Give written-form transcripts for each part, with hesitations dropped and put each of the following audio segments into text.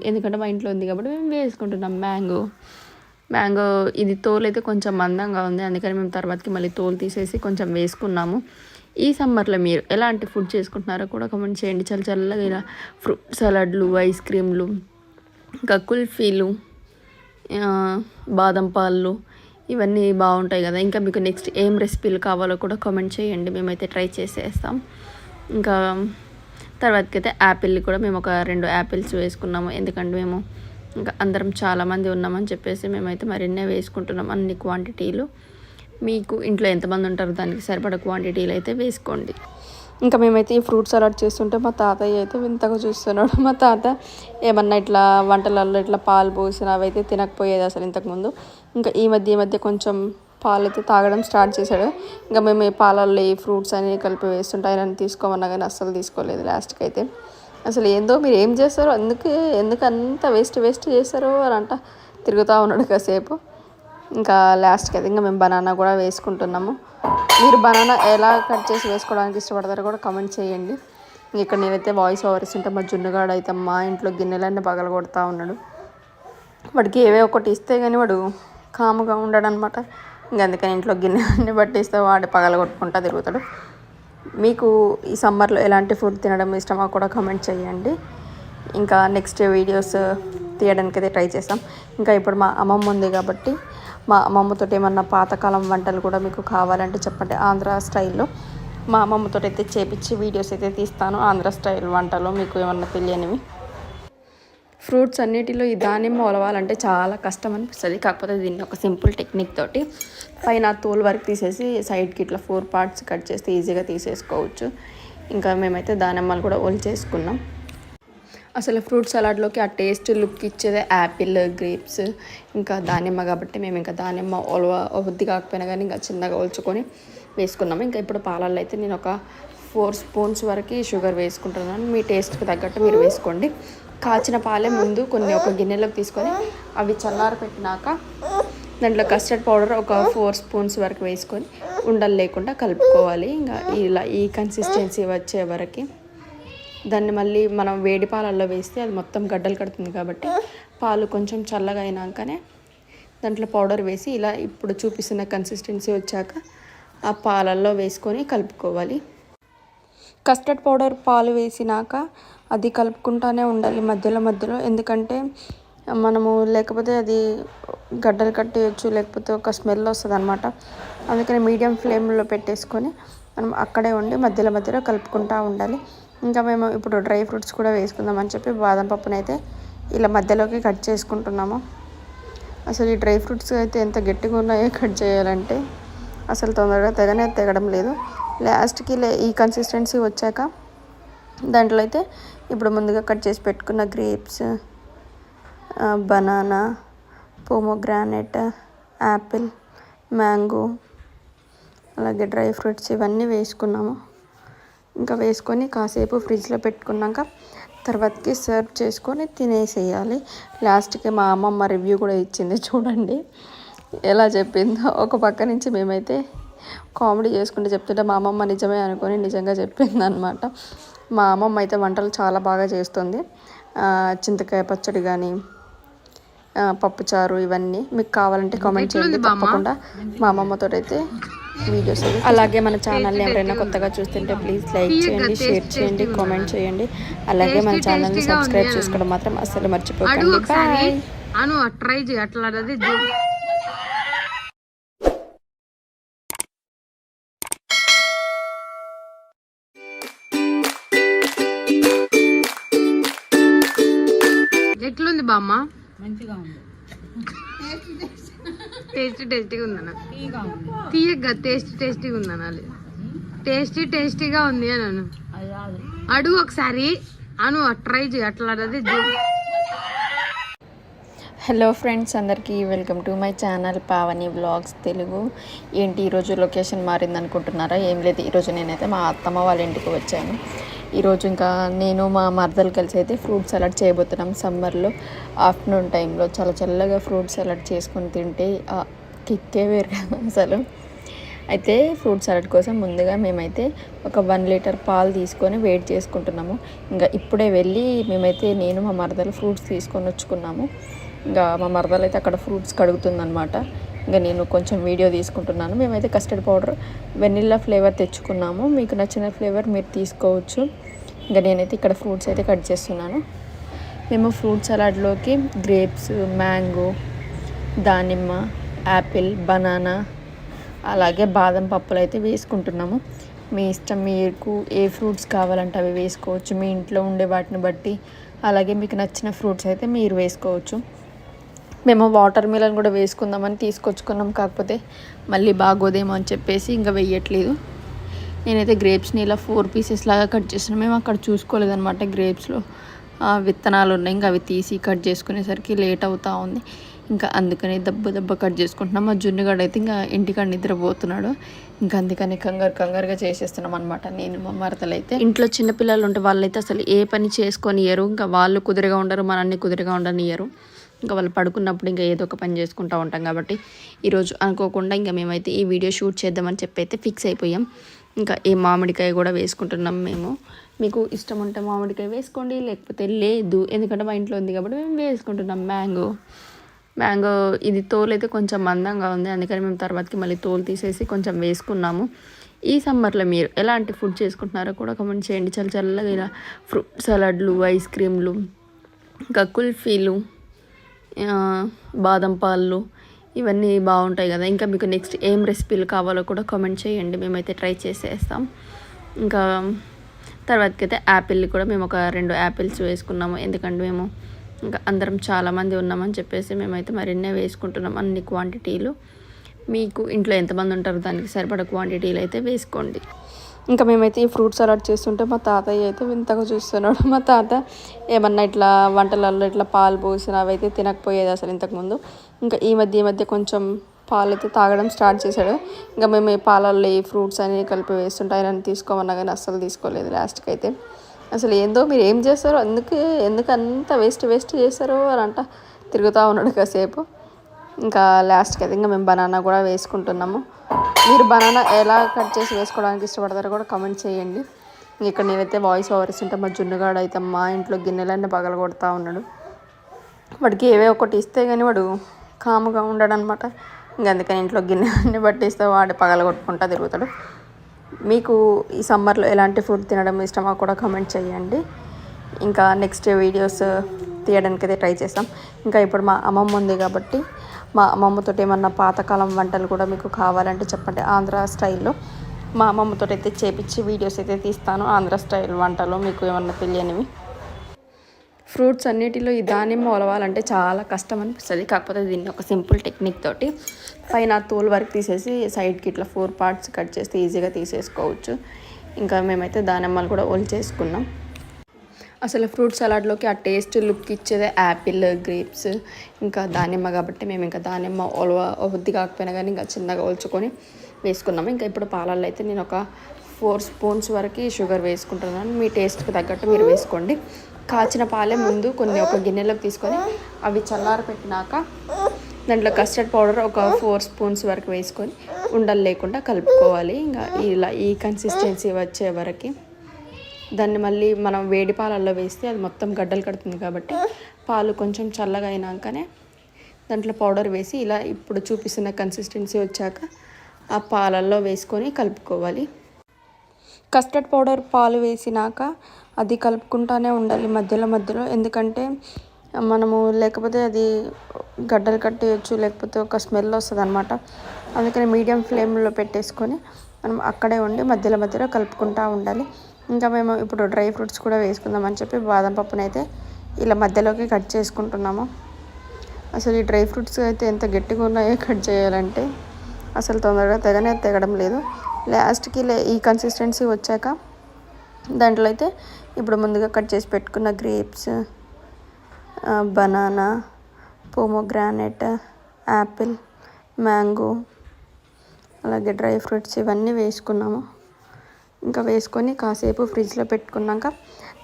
ఎందుకంటే మా ఇంట్లో ఉంది కాబట్టి మేము వేసుకుంటున్నాం. మ్యాంగో ఇది తోలు అయితే కొంచెం మందంగా ఉంది, అందుకని మేము తర్వాతకి మళ్ళీ తోలు తీసేసి కొంచెం వేసుకున్నాము. ఈ సమ్మర్లో మీరు ఎలాంటి ఫుడ్ చేసుకుంటున్నారో కూడా కామెంట్ చేయండి. చల్లగా ఇలా ఫ్రూట్ సలాడ్లు, ఐస్ క్రీమ్లు, ఇంకా కుల్ఫీలు, బాదం పాలు ఇవన్నీ బాగుంటాయి కదా. ఇంకా మీకు నెక్స్ట్ ఏం రెసిపీలు కావాలో కూడా కామెంట్ చేయండి, మేమైతే ట్రై చేసేస్తాం. ఇంకా తర్వాతకైతే యాపిల్ కూడా మేము ఒక 2 యాపిల్స్ వేసుకున్నాము, ఎందుకంటే మేము ఇంకా అందరం చాలామంది ఉన్నామని చెప్పేసి మేమైతే మరిన్నే వేసుకుంటున్నాం. అన్ని క్వాంటిటీలు మీకు ఇంట్లో ఎంతమంది ఉంటారో దానికి సరిపడ క్వాంటిటీలు అయితే వేసుకోండి. ఇంకా మేమైతే ఈ ఫ్రూట్ సలాడ్ చేస్తుంటే మా తాతయ్య అయితే వింతగా చూస్తున్నాడు. మా తాత ఏమన్నా ఇట్లా వంటలలో ఇట్లా పాలు పోసిన అవైతే తినకపోయేది అసలు ఇంతకుముందు. ఇంకా ఈ మధ్య కొంచెం పాలు అయితే తాగడం స్టార్ట్ చేశాడు. ఇంకా మేము ఈ పాలల్లో ఈ ఫ్రూట్స్ అని కలిపి వేస్తుంటే ఆయన తీసుకోమన్నా కానీ అస్సలు తీసుకోలేదు. లాస్ట్కి అయితే అసలు ఏందో మీరు ఏం చేస్తారో ఎందుకు అంత వేస్ట్ చేస్తారో అని అంట తిరుగుతూ ఉన్నాడు కాసేపు. ఇంకా లాస్ట్కి అయితే ఇంకా మేము బనానా కూడా వేసుకుంటున్నాము. మీరు బనానా ఎలా కట్ చేసి వేసుకోవడానికి ఇష్టపడతారో కూడా కామెంట్ చేయండి. ఇక్కడ నేనైతే వాయిస్ ఓవర్ ఇస్తుంటే మా జున్నుగాడు అయితే మా ఇంట్లో గిన్నెలన్నీ పగల కొడుతూ ఉన్నాడు. వాడికి ఏవే ఒకటి ఇస్తే కానీ వాడు కాముగా ఉండడు అనమాట. ఇంక అందుకని ఇంట్లో గిన్నెలన్నీ పట్టిస్తే వాడు పగల కొట్టుకుంటా తిరుగుతాడు. మీకు ఈ సమ్మర్లో ఎలాంటి ఫుడ్ తినడం ఇష్టమో కూడా కామెంట్ చేయండి. ఇంకా నెక్స్ట్ వీడియోస్ తీయడానికి అయితే ట్రై చేస్తాం. ఇంకా ఇప్పుడు మా అమ్మమ్మ ఉంది కాబట్టి మా అమ్మమ్మతో ఏమన్నా పాతకాలం వంటలు కూడా మీకు కావాలంటే చెప్పండి. ఆంధ్ర స్టైల్లో మా అమ్మమ్మతో అయితే చేపించి వీడియోస్ అయితే తీస్తాను. ఆంధ్ర స్టైల్ వంటలు మీకు ఏమన్నా తెలియనివి. ఫ్రూట్స్ అన్నిటిలో ఈ దానిమ్మ ఒలవాలంటే చాలా కష్టం అనిపిస్తుంది. కాకపోతే దీన్ని ఒక సింపుల్ టెక్నిక్ తోటి పైన తోలు వరకు తీసేసి సైడ్కి ఇట్లా 4 పార్ట్స్ కట్ చేస్తే ఈజీగా తీసేసుకోవచ్చు. ఇంకా మేమైతే దానిమ్మలు కూడా ఒలిచేసుకున్నాం. అసలు ఫ్రూట్ సలాడ్లోకి ఆ టేస్ట్ లుక్ ఇచ్చేదే యాపిల్, గ్రేప్స్, ఇంకా దానిమ్మ కాబట్టి మేము ఇంకా దానిమ్మ వద్ది కాకపోయినా కానీ ఇంకా చిన్నగా ఒలుచుకొని వేసుకున్నాము. ఇంకా ఇప్పుడు పాలల్లో అయితే నేను ఒక 4 స్పూన్స్ వరకు షుగర్ వేసుకుంటున్నాను. మీ టేస్ట్కి తగ్గట్టు మీరు వేసుకోండి. కాచిన పాలే ముందు కొన్ని ఒక గిన్నెలోకి తీసుకొని అవి చల్లారపెట్టినాక దాంట్లో కస్టర్డ్ పౌడర్ ఒక 4 స్పూన్స్ వరకు వేసుకొని ఉండలు లేకుండా కలుపుకోవాలి. ఇంకా ఇలా ఈ కన్సిస్టెన్సీ వచ్చే వరకు దాన్ని మళ్ళీ మనం వేడి పాలల్లో వేస్తే అది మొత్తం గడ్డలు కడుతుంది కాబట్టి పాలు కొంచెం చల్లగా అయినాకనే దాంట్లో పౌడర్ వేసి ఇలా ఇప్పుడు చూపిస్తున్న కన్సిస్టెన్సీ వచ్చాక ఆ పాలల్లో వేసుకొని కలుపుకోవాలి. కస్టర్డ్ పౌడర్ పాలు వేసినాక అది కలుపుకుంటూనే ఉండాలి మధ్యలో, ఎందుకంటే మనము లేకపోతే అది గడ్డలు కట్టేయచ్చు, లేకపోతే ఒక స్మెల్ వస్తుంది అనమాట. అందుకని మీడియం ఫ్లేమ్లో పెట్టేసుకొని మనం అక్కడే ఉండి మధ్యలో కలుపుకుంటూ ఉండాలి. ఇంకా మేము ఇప్పుడు డ్రై ఫ్రూట్స్ కూడా వేసుకుందామని చెప్పి బాదం పప్పునైతే ఇలా మధ్యలోకి కట్ చేసుకుంటున్నాము. అసలు ఈ డ్రై ఫ్రూట్స్ అయితే ఎంత గట్టిగా ఉన్నాయో కట్ చేయాలంటే అసలు తొందరగా తెగడం లేదు. లాస్ట్కి ఈ కన్సిస్టెన్సీ వచ్చాక దాంట్లో అయితే ఇప్పుడు ముందుగా కట్ చేసి పెట్టుకున్న grapes, banana, pomegranate, Apple, mango, అలాగే డ్రై ఫ్రూట్స్ ఇవన్నీ వేసుకున్నాము. ఇంకా వేసుకొని కాసేపు ఫ్రిడ్జ్లో పెట్టుకున్నాక తర్వాతకి సర్వ్ చేసుకొని తినేసేయాలి. లాస్ట్కి మా అమ్మమ్మ రివ్యూ కూడా ఇచ్చింది, చూడండి ఎలా చెప్పిందో. ఒక పక్క నుంచి మేమైతే కామెడీ చేసుకుంటూ చెప్తుంటే మా అమ్మమ్మ నిజమే అనుకొని నిజంగా చెప్పింది అనమాట. మా అమ్మమ్మ అయితే వంటలు చాలా బాగా చేస్తుంది. చింతకాయ పచ్చడి కానీ, పప్పుచారు ఇవన్నీ మీకు కావాలంటే కామెంట్ చేయండి. తప్పకుండా మా అమ్మమ్మతో అయితే వీడియోస్. అలాగే మన ఛానల్ని ఎవరైనా కొత్తగా చూస్తుంటే ప్లీజ్ లైక్ చేయండి, షేర్ చేయండి, కామెంట్ చేయండి. అలాగే మన ఛానల్ని సబ్స్క్రైబ్ చేసుకోవడం మాత్రం అస్సలు మర్చిపోకండి. బాయ్. ట్రై చేయి అట్లా ఎట్లుంది బామ్మ? మంచిగా ఉంది. టేస్టీగా ఉందన్న. తీయగా టేస్టీగా ఉందన్న. టేస్టీగా ఉంది అను. అడుగు ఒకసారి అను ట్రై చేయి అట్లా. హలో ఫ్రెండ్స్, అందరికీ welcome to my channel Pavani vlogs Telugu. ఏంటి ఈరోజు లొకేషన్ మారింది అనుకుంటున్నారా? ఏం లేదు, ఈరోజు నేనైతే మా అత్తమ్మ వాళ్ళ ఇంటికి వచ్చాను. ఈరోజు ఇంకా నేను మా మరదలు కలిసి అయితే ఫ్రూట్ సలాడ్ చేయబోతున్నాం. సమ్మర్లో ఆఫ్టర్నూన్ టైంలో చాలా చల్లగా ఫ్రూట్ సలాడ్ చేసుకొని తింటే కిక్కే వేరు కదా అసలు. అయితే ఫ్రూట్ సలాడ్ కోసం ముందుగా మేమైతే ఒక 1 లీటర్ పాలు తీసుకొని వేడి చేసుకుంటున్నాము. ఇంకా ఇప్పుడే వెళ్ళి మేమైతే నేను మా మరదలు ఫ్రూట్స్ తీసుకొని వచ్చుకున్నాము. ఇంకా మా మరదలు అయితే అక్కడ ఫ్రూట్స్ కడుగుతుందనమాట. ఇంకా నేను కొంచెం వీడియో తీసుకుంటున్నాను. మేమైతే కస్టర్డ్ పౌడర్ వెనిల్లా ఫ్లేవర్ తెచ్చుకున్నాము. మీకు నచ్చిన ఫ్లేవర్ మీరు తీసుకోవచ్చు. ఇంకా నేనైతే ఇక్కడ ఫ్రూట్స్ అయితే కట్ చేస్తున్నాను. మేము ఫ్రూట్ సలాడ్లోకి గ్రేప్స్, మ్యాంగో, దానిమ్మ, యాపిల్, బనానా అలాగే బాదం పప్పులు అయితే వేసుకుంటున్నాము. మీ ఇష్టం, మీకు ఏ ఫ్రూట్స్ కావాలంటే అవి వేసుకోవచ్చు. మీ ఇంట్లో ఉండే వాటిని బట్టి అలాగే మీకు నచ్చిన ఫ్రూట్స్ అయితే మీరు వేసుకోవచ్చు. మేము వాటర్ మిలన్ కూడా వేసుకుందామని తీసుకొచ్చుకున్నాం. కాకపోతే మళ్ళీ బాగోదేమో అని చెప్పేసి ఇంకా వేయట్లేదు. నేనైతే గ్రేప్స్ని ఇలా 4 పీసెస్ లాగా కట్ చేస్తున్నాను. మేము అక్కడ చూసుకోలేదన్నమాట. గ్రేప్స్లో విత్తనాలు ఉన్నాయి. ఇంకా అవి తీసి కట్ చేసుకునేసరికి లేట్ అవుతూ ఉంది. ఇంకా అందుకని దెబ్బ కట్ చేసుకుంటున్నాం. మా జున్నుగాడు అయితే ఇంకా ఇంటికాడ నిద్రపోతున్నాడు. ఇంకా అందుకని కంగారుగా చేసేస్తున్నాం అనమాట. నేను మా మరదలు అయితే ఇంట్లో చిన్నపిల్లలు ఉంటే వాళ్ళైతే అసలు ఏ పని చేసుకొని ఇయ్యరు. ఇంకా వాళ్ళు కుదురుగా ఉండరు, మనల్ని కుదురుగా ఉండనియ్యరు. ఇంకా వాళ్ళు పడుకున్నప్పుడు ఇంకా ఏదో ఒక పని చేసుకుంటూ ఉంటాం. కాబట్టి ఈరోజు అనుకోకుండా ఇంకా మేమైతే ఈ వీడియో షూట్ చేద్దామని చెప్పి అయితే ఫిక్స్ అయిపోయాం. ఇంకా ఈ మామిడికాయ కూడా వేసుకుంటున్నాం మేము. మీకు ఇష్టం ఉంటే మామిడికాయ వేసుకోండి, లేకపోతే లేదు. ఎందుకంటే మా ఇంట్లో ఉంది కాబట్టి మేము వేసుకుంటున్నాం. మ్యాంగో ఇది తోలు అయితే కొంచెం మందంగా ఉంది. అందుకని మేము తర్వాతకి మళ్ళీ తోలు తీసేసి కొంచెం వేసుకున్నాము. ఈ సమ్మర్లో మీరు ఎలాంటి ఫుడ్ చేసుకుంటున్నారో కూడా కామెంట్ చేయండి. చల్లగా ఇలా ఫ్రూట్ సలాడ్లు, ఐస్ క్రీమ్లు, ఇంకా కుల్ఫీలు, బాదం పాలు ఇవన్నీ బాగుంటాయి కదా. ఇంకా మీకు నెక్స్ట్ ఏం రెసిపీలు కావాలో కూడా కామెంట్ చేయండి. మేమైతే ట్రై చేసేస్తాం. ఇంకా తర్వాతకి అయితే యాపిల్ కూడా మేము ఒక 2 యాపిల్స్ వేసుకున్నాము. ఎందుకంటే మేము ఇంకా అందరం చాలామంది ఉన్నామని చెప్పేసి మేమైతే మరిన్నే వేసుకుంటున్నాం. అన్ని క్వాంటిటీలు మీకు ఇంట్లో ఎంతమంది ఉంటారో దానికి సరిపడ క్వాంటిటీలు అయితే వేసుకోండి. ఇంకా మేమైతే ఈ ఫ్రూట్ సలాడ్ చేస్తుంటే మా తాతయ్య అయితే వింతగా చూస్తున్నాడు. మా తాత ఏమన్నా ఇట్లా వంటలలో ఇట్లా పాలు పోసిన అవైతే తినకపోయేది అసలు ఇంతకుముందు. ఇంకా ఈ మధ్య కొంచెం పాలు అయితే తాగడం స్టార్ట్ చేశాడు. ఇంకా మేము ఈ పాలల్లో ఈ ఫ్రూట్స్ అన్నీ కలిపి వేస్తుంటే ఆయన తీసుకోమన్నా కానీ అస్సలు తీసుకోలేదు. లాస్ట్కి అయితే అసలు ఏందో మీరు ఏం చేస్తారో ఎందుకు అంత వేస్ట్ చేస్తారో అని అంట తిరుగుతూ ఉన్నాడు కాసేపు. ఇంకా లాస్ట్కి అయితే ఇంకా మేము బనానా కూడా వేసుకుంటున్నాము. మీరు బనానా ఎలా కట్ చేసి వేసుకోవడానికి ఇష్టపడతారో కూడా కామెంట్ చేయండి. ఇక్కడ నేనైతే వాయిస్ ఓవర్ ఇస్తుంటే మా జున్నుగాడు అయితే మా ఇంట్లో గిన్నెలన్నీ పగల కొడతా ఉన్నాడు. వాడికి ఏవే ఒకటి ఇస్తే కానీ వాడు కాముగా ఉండడు అనమాట. ఇంకా అందుకని ఇంట్లో గిన్నెలన్నీ పట్టిస్తే వాడు పగల కొట్టుకుంటా తిరుగుతాడు. మీకు ఈ సమ్మర్లో ఎలాంటి ఫుడ్ తినడం ఇష్టమో కూడా కామెంట్ చేయండి. ఇంకా నెక్స్ట్ వీడియోస్ తీయడానికి అయితే ట్రై చేస్తాం. ఇంకా ఇప్పుడు మా అమ్మమ్మ ఉంది కాబట్టి మా అమ్మమ్మతో ఏమన్నా పాతకాలం వంటలు కూడా మీకు కావాలంటే చెప్పండి. ఆంధ్ర స్టైల్లో మా అమ్మమ్మతో అయితే చేపించి వీడియోస్ అయితే తీస్తాను. ఆంధ్ర స్టైల్ వంటలు మీకు ఏమన్నా తెలియనివి. ఫ్రూట్స్ అన్నిటిలో ఈ దానిమ్మ ఒలవాలంటే చాలా కష్టం అనిపిస్తుంది. కాకపోతే దీన్ని ఒక సింపుల్ టెక్నిక్ తోటి పైన తోలు వరకు తీసేసి సైడ్కి ఇట్లా 4 పార్ట్స్ కట్ చేస్తే ఈజీగా తీసేసుకోవచ్చు. ఇంకా మేమైతే దానిమ్మలు కూడా ఒలిచేసుకున్నాం. అసలు ఫ్రూట్ సలాడ్లోకి ఆ టేస్ట్ లుక్ ఇచ్చేదే యాపిల్, గ్రేప్స్, ఇంకా దానిమ్మ కాబట్టి మేము ఇంకా దానిమ్మ ఒద్ది కాకపోయినా కానీ ఇంకా చిన్నగా ఒలుచుకొని వేసుకున్నాము. ఇంకా ఇప్పుడు పాలల్లో అయితే నేను ఒక 4 స్పూన్స్ వరకు షుగర్ వేసుకుంటున్నాను. మీ టేస్ట్కి తగ్గట్టు మీరు వేసుకోండి. కాచిన పాలే ముందు కొన్ని ఒక గిన్నెలోకి తీసుకొని అవి చల్లార పెట్టినాక దాంట్లో కస్టర్డ్ పౌడర్ ఒక 4 స్పూన్స్ వరకు వేసుకొని ఉండలు లేకుండా కలుపుకోవాలి. ఇంకా ఇలా ఈ కన్సిస్టెన్సీ వచ్చే వరకు దాన్ని మళ్ళీ మనం వేడి పాలల్లో వేస్తే అది మొత్తం గడ్డలు కడుతుంది. కాబట్టి పాలు కొంచెం చల్లగా అయినాకనే దాంట్లో పౌడర్ వేసి ఇలా ఇప్పుడు చూపిస్తున్న కన్సిస్టెన్సీ వచ్చాక ఆ పాలల్లో వేసుకొని కలుపుకోవాలి. కస్టర్డ్ పౌడర్ పాలు వేసినాక అది కలుపుకుంటానే ఉండాలి మధ్యలో. ఎందుకంటే మనము లేకపోతే అది గడ్డలు కట్టేయచ్చు, లేకపోతే ఒక స్మెల్ వస్తుంది అనమాట. అందుకని మీడియం ఫ్లేమ్లో పెట్టేసుకొని మనం అక్కడే ఉండి మధ్యలో కలుపుకుంటూ ఉండాలి. ఇంకా మేము ఇప్పుడు డ్రై ఫ్రూట్స్ కూడా వేసుకుందామని చెప్పి బాదం పప్పునైతే ఇలా మధ్యలోకి కట్ చేసుకుంటున్నాము. అసలు ఈ డ్రై ఫ్రూట్స్ అయితే ఎంత గట్టిగా ఉన్నాయో కట్ చేయాలంటే అసలు తొందరగా తెగడం లేదు. లాస్ట్కి ఈ కన్సిస్టెన్సీ వచ్చాక దాంట్లో అయితే ఇప్పుడు ముందుగా కట్ చేసి పెట్టుకున్న grapes, banana, pomegranate, Apple, mango అలాగే డ్రై ఫ్రూట్స్ ఇవన్నీ వేసుకున్నాము. ఇంకా వేసుకొని కాసేపు ఫ్రిడ్జ్లో పెట్టుకున్నాక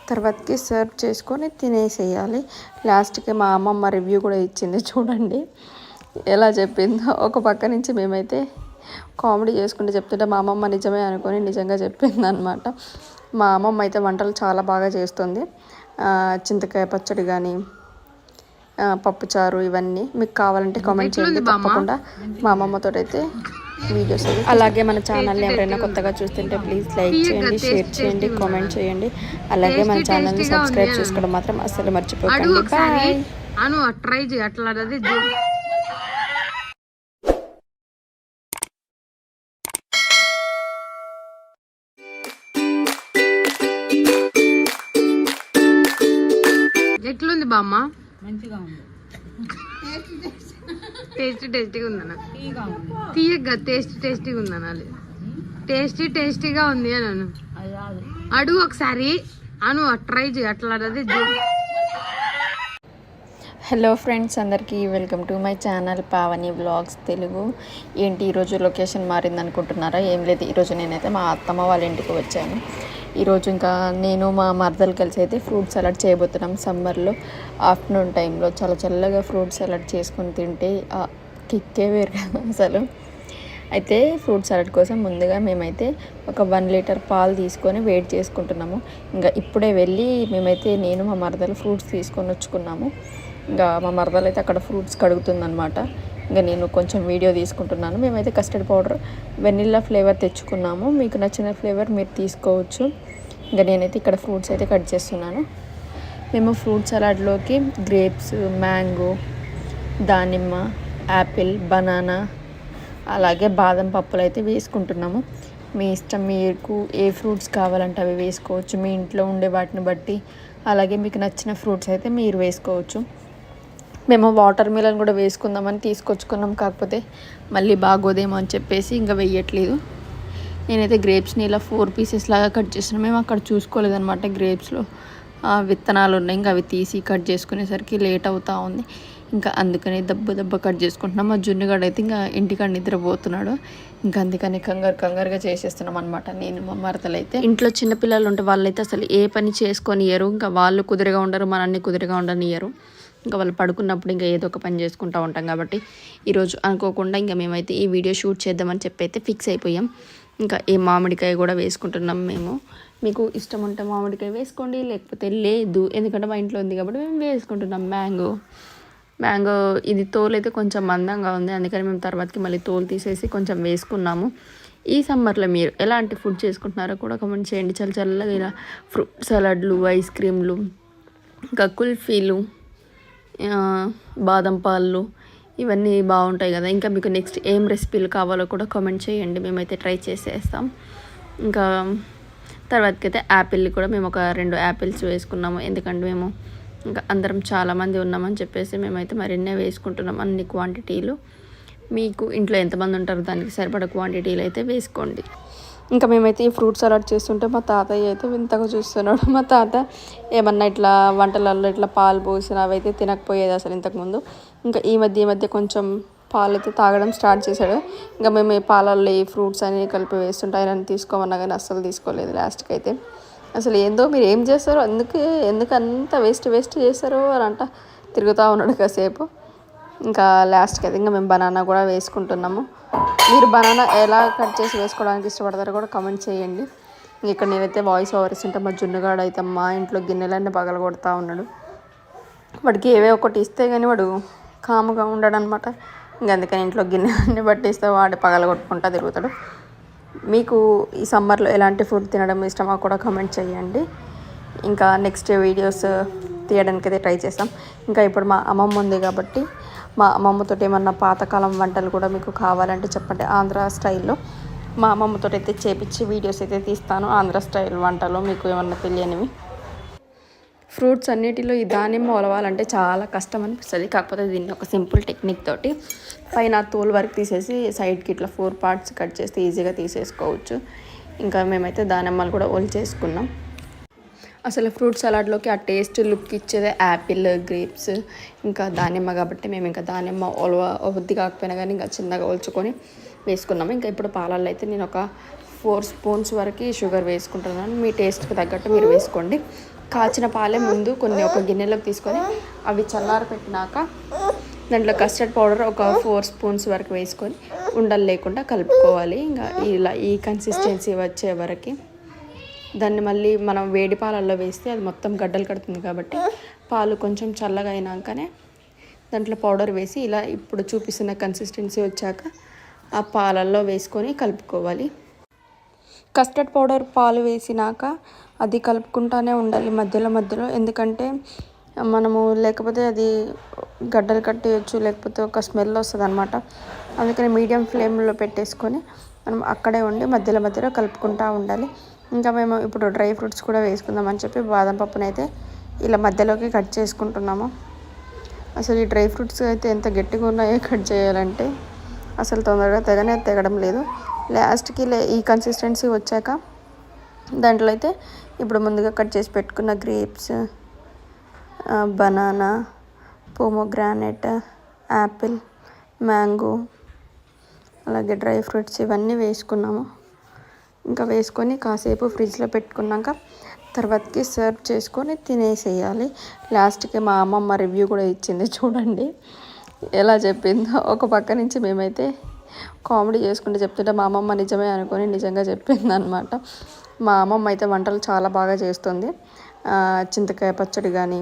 తర్వాతకి సర్వ్ చేసుకొని తినేసేయాలి. లాస్ట్కి మా అమ్మమ్మ రివ్యూ కూడా ఇచ్చింది చూడండి ఎలా చెప్పిందో. ఒక పక్క నుంచి మేమైతే కామెడీ చేసుకుంటూ చెప్తుంటే మా అమ్మమ్మ నిజమే అనుకొని నిజంగా చెప్పింది అనమాట. మా అమ్మమ్మ అయితే వంటలు చాలా బాగా చేస్తుంది. చింతకాయ పచ్చడి కానీ పప్పుచారు ఇవన్నీ మీకు కావాలంటే కామెంట్ చేయండి. తప్పకుండా మా అమ్మమ్మతో అయితే వీడియోస్. అలాగే మన ఛానల్ని ఎవరైనా కొత్తగా చూస్తుంటే ప్లీజ్ లైక్ చేయండి, షేర్ చేయండి, కామెంట్ చేయండి. అలాగే మన ఛానల్ని సబ్స్క్రైబ్ చేసుకోవడం మాత్రం అస్సలు మర్చిపోకండి. బాయ్. అను ట్రై చేయి అట్లా ఎట్లుంది బామ్మ? మంచిగా ఉంది. టేస్టీగా ఉందన్న. తీయగా టేస్టీగా ఉంది అనాలి. టేస్టీగా ఉంది అను. అడుగు ఒకసారి అను ట్రై చేయి అట్లా. హలో ఫ్రెండ్స్, అందరికీ welcome to my channel Pavani blogs Telugu. ఏంటి ఈరోజు లొకేషన్ మారింది అనుకుంటున్నారా? ఏం లేదు, ఈరోజు నేనైతే మా అత్తమ్మ వాళ్ళ ఇంటికి వచ్చాను. ఈరోజు ఇంకా నేను మా మరదలు కలిసి అయితే ఫ్రూట్ సలాడ్ చేయబోతున్నాం. సమ్మర్లో ఆఫ్టర్నూన్ టైంలో చాలా చల్లగా ఫ్రూట్ సలాడ్ చేసుకొని తింటే కిక్కే వేరు కదా అసలు. అయితే ఫ్రూట్ సలాడ్ కోసం ముందుగా మేమైతే ఒక 1 లీటర్ పాలు తీసుకొని వేడి చేసుకుంటున్నాము. ఇంకా ఇప్పుడే వెళ్ళి మేమైతే నేను మా మరదలు ఫ్రూట్స్ తీసుకొని వచ్చుకున్నాము. ఇంకా మా మరదలు అయితే అక్కడ ఫ్రూట్స్ కడుగుతుందనమాట. ఇంకా నేను కొంచెం వీడియో తీసుకుంటున్నాను. మేమైతే కస్టర్డ్ పౌడర్ వెనిల్లా ఫ్లేవర్ తెచ్చుకున్నాము. మీకు నచ్చిన ఫ్లేవర్ మీరు తీసుకోవచ్చు. ఇంకా నేనైతే ఇక్కడ ఫ్రూట్స్ అయితే కట్ చేస్తున్నాను. మేము ఫ్రూట్ సలాడ్లోకి గ్రేప్స్, మ్యాంగో, దానిమ్మ, యాపిల్, బనానా అలాగే బాదం పప్పులు అయితే వేసుకుంటున్నాము. మీ ఇష్టం, మీకు ఏ ఫ్రూట్స్ కావాలంటే అవి వేసుకోవచ్చు. మీ ఇంట్లో ఉండే వాటిని బట్టి అలాగే మీకు నచ్చిన ఫ్రూట్స్ అయితే మీరు వేసుకోవచ్చు. మేము వాటర్ మిలన్ కూడా వేసుకుందామని తీసుకొచ్చుకున్నాం. కాకపోతే మళ్ళీ బాగోదేమో అని చెప్పేసి ఇంకా వేయట్లేదు. నేనైతే గ్రేప్స్ని ఇలా 4 పీసెస్ లాగా కట్ చేస్తున్నాను. మేము అక్కడ చూసుకోలేదన్నమాట. గ్రేప్స్లో విత్తనాలు ఉన్నాయి. ఇంకా అవి తీసి కట్ చేసుకునేసరికి లేట్ అవుతూ ఉంది. ఇంకా అందుకని దెబ్బ కట్ చేసుకుంటున్నాం. మా జున్నుగాడు అయితే ఇంకా ఇంటికాడ నిద్రపోతున్నాడు. ఇంకా అందుకని కంగారుగా చేసేస్తున్నాం అనమాట. నేను మా మరదలు అయితే ఇంట్లో చిన్నపిల్లలు ఉంటే వాళ్ళైతే అసలు ఏ పని చేసుకొనియరు. ఇంకా వాళ్ళు కుదురుగా ఉండరు, మనల్ని కుదురుగా ఉండనియరు. ఇంకా వాళ్ళు పడుకున్నప్పుడు ఇంకా ఏదో ఒక పని చేసుకుంటూ ఉంటాం. కాబట్టి ఈరోజు అనుకోకుండా ఇంకా మేమైతే ఈ వీడియో షూట్ చేద్దామని చెప్పి అయితే ఫిక్స్ అయిపోయాం. ఇంకా ఈ మామిడికాయ కూడా వేసుకుంటున్నాం మేము. మీకు ఇష్టం ఉంటే మామిడికాయ వేసుకోండి, లేకపోతే లేదు. ఎందుకంటే మా ఇంట్లో ఉంది కాబట్టి మేము వేసుకుంటున్నాం. మ్యాంగో ఇది తోలు అయితే కొంచెం మందంగా ఉంది, అందుకని మేము తర్వాతకి మళ్ళీ తోలు తీసేసి కొంచెం వేసుకున్నాము. ఈ సమ్మర్లో మీరు ఎలాంటి ఫుడ్ చేసుకుంటున్నారో కూడా కామెంట్ చేయండి. చల్లగా ఇలా ఫ్రూట్ సలాడ్లు, ఐస్ క్రీమ్లు, ఇంకా కుల్ఫీలు, బాదం పాలు ఇవన్నీ బాగుంటాయి కదా. ఇంకా మీకు నెక్స్ట్ ఏం రెసిపీలు కావాలో కూడా కామెంట్ చేయండి. మేమైతే ట్రై చేసేస్తాం. ఇంకా తర్వాతకి అయితే యాపిల్ కూడా మేము ఒక 2 యాపిల్స్ వేసుకున్నాము. ఎందుకంటే మేము ఇంకా అందరం చాలామంది ఉన్నామని చెప్పేసి మేమైతే మరిన్నే వేసుకుంటున్నాం. అన్ని క్వాంటిటీలు మీకు ఇంట్లో ఎంతమంది ఉంటారో దానికి సరిపడా క్వాంటిటీలు అయితే వేసుకోండి. ఇంకా మేమైతే ఈ ఫ్రూట్ సలాడ్ చేస్తుంటే మా తాతయ్య అయితే వింతగా చూస్తున్నాడు. మా తాత ఏమన్నా ఇట్లా వంటలలో ఇట్లా పాలు పోసిన అవి అయితే తినకపోయేది అసలు ఇంతకుముందు. ఇంకా ఈ మధ్య కొంచెం పాలు అయితే తాగడం స్టార్ట్ చేశాడు. ఇంకా మేము ఈ పాలల్లో ఈ ఫ్రూట్స్ అన్ని కలిపి వేస్తుంటే ఆయన తీసుకోమన్నా కానీ అస్సలు తీసుకోలేదు. లాస్ట్కి అయితే అసలు ఏందో మీరు ఏం చేస్తారో, ఎందుకు అంత వేస్ట్ చేస్తారో అని అంట తిరుగుతూ ఉన్నాడు కాసేపు. ఇంకా లాస్ట్కి అయితే ఇంకా మేము బనానా కూడా వేసుకుంటున్నాము. మీరు బనానా ఎలా కట్ చేసి వేసుకోవడానికి ఇష్టపడతారో కూడా కామెంట్ చేయండి. ఇక్కడ నేనైతే వాయిస్ ఓవర్ ఇస్తుంటే మా జున్నుగాడు అయితే మా ఇంట్లో గిన్నెలన్నీ పగల కొడతా ఉన్నాడు. వాడికి ఏవే ఒకటి ఇస్తే కానీ వాడు కాముగా ఉండడు అనమాట. ఇంక అందుకని ఇంట్లో గిన్నెలన్నీ పట్టిస్తే వాడు పగల కొట్టుకుంటా తిరుగుతాడు. మీకు ఈ సమ్మర్లో ఎలాంటి ఫుడ్ తినడం ఇష్టమో కూడా కామెంట్ చేయండి. ఇంకా నెక్స్ట్ వీడియోస్ తీయడానికి అయితే ట్రై చేస్తాం. ఇంకా ఇప్పుడు మా అమ్మమ్మ ఉంది కాబట్టి మా అమ్మమ్మతో ఏమన్నా పాతకాలం వంటలు కూడా మీకు కావాలంటే చెప్పండి. ఆంధ్ర స్టైల్లో మా అమ్మమ్మతో అయితే చేపించి వీడియోస్ అయితే తీస్తాను. ఆంధ్ర స్టైల్ వంటలు మీకు ఏమన్నా తెలియనివి. ఫ్రూట్స్ అన్నిటిలో ఈ దానిమ్మ ఒలవాలంటే చాలా కష్టం అనిపిస్తుంది. కాకపోతే దీన్ని ఒక సింపుల్ టెక్నిక్ తోటి పైన తోలు వరకు తీసేసి సైడ్కి ఇట్లా 4 పార్ట్స్ కట్ చేస్తే ఈజీగా తీసేసుకోవచ్చు. ఇంకా మేమైతే దానిమ్మలు కూడా ఒలిచేసుకున్నాం. అసలు ఫ్రూట్ సలాడ్లోకి ఆ టేస్ట్ లుక్ ఇచ్చేదే యాపిల్, గ్రేప్స్, ఇంకా దానిమ్మ కాబట్టి మేము ఇంకా దానిమ్మ ఒద్ది కాకపోయినా కానీ ఇంకా చిన్నగా ఒలుచుకొని వేసుకున్నాము. ఇంకా ఇప్పుడు పాలల్లో అయితే నేను ఒక 4 స్పూన్స్ వరకు షుగర్ వేసుకుంటున్నాను. మీ టేస్ట్కి తగ్గట్టు మీరు వేసుకోండి. కాచిన పాలే ముందు కొన్ని ఒక గిన్నెలోకి తీసుకొని అవి చల్లారి పెట్టినాక దాంట్లో కస్టర్డ్ పౌడర్ ఒక 4 స్పూన్స్ వరకు వేసుకొని ఉండలు లేకుండా కలుపుకోవాలి. ఇంకా ఇలా ఈ కన్సిస్టెన్సీ వచ్చే వరకు దాన్ని మళ్ళీ మనం వేడి పాలల్లో వేస్తే అది మొత్తం గడ్డలు కడుతుంది. కాబట్టి పాలు కొంచెం చల్లగా అయినాకనే దాంట్లో పౌడర్ వేసి ఇలా ఇప్పుడు చూపిస్తున్న కన్సిస్టెన్సీ వచ్చాక ఆ పాలల్లో వేసుకొని కలుపుకోవాలి. కస్టర్డ్ పౌడర్ పాలు వేసినాక అది కలుపుకుంటానే ఉండాలి మధ్యలో, ఎందుకంటే మనము లేకపోతే అది గడ్డలు కట్టేయచ్చు, లేకపోతే ఒక స్మెల్ వస్తుంది అనమాట. అందుకని మీడియం ఫ్లేమ్లో పెట్టేసుకొని మనం అక్కడే ఉండి మధ్యలో కలుపుకుంటూ ఉండాలి. ఇంకా మేము ఇప్పుడు డ్రై ఫ్రూట్స్ కూడా వేసుకుందామని చెప్పి బాదం పప్పునైతే ఇలా మధ్యలోకి కట్ చేసుకుంటున్నాము. అసలు ఈ డ్రై ఫ్రూట్స్ అయితే ఎంత గట్టిగా ఉన్నాయో కట్ చేయాలంటే అసలు తొందరగా తెగడం లేదు. లాస్ట్కి ఈ కన్సిస్టెన్సీ వచ్చాక దాంట్లో అయితే ఇప్పుడు ముందుగా కట్ చేసి పెట్టుకున్న grapes, banana, pomegranate, Apple, mango, అలాగే డ్రై ఫ్రూట్స్ ఇవన్నీ వేసుకున్నాము. ఇంకా వేసుకొని కాసేపు ఫ్రిడ్జ్లో పెట్టుకున్నాక తర్వాతకి సర్వ్ చేసుకొని తినేసేయాలి. లాస్ట్కి మా అమ్మమ్మ రివ్యూ కూడా ఇచ్చింది, చూడండి ఎలా చెప్పిందో. ఒక పక్క నుంచి మేమైతే కామెడీ చేసుకుంటూ చెప్తుంటే మా అమ్మమ్మ నిజమే అనుకొని నిజంగా చెప్పింది అనమాట. మా అమ్మమ్మ అయితే వంటలు చాలా బాగా చేస్తుంది. చింతకాయ పచ్చడి కానీ,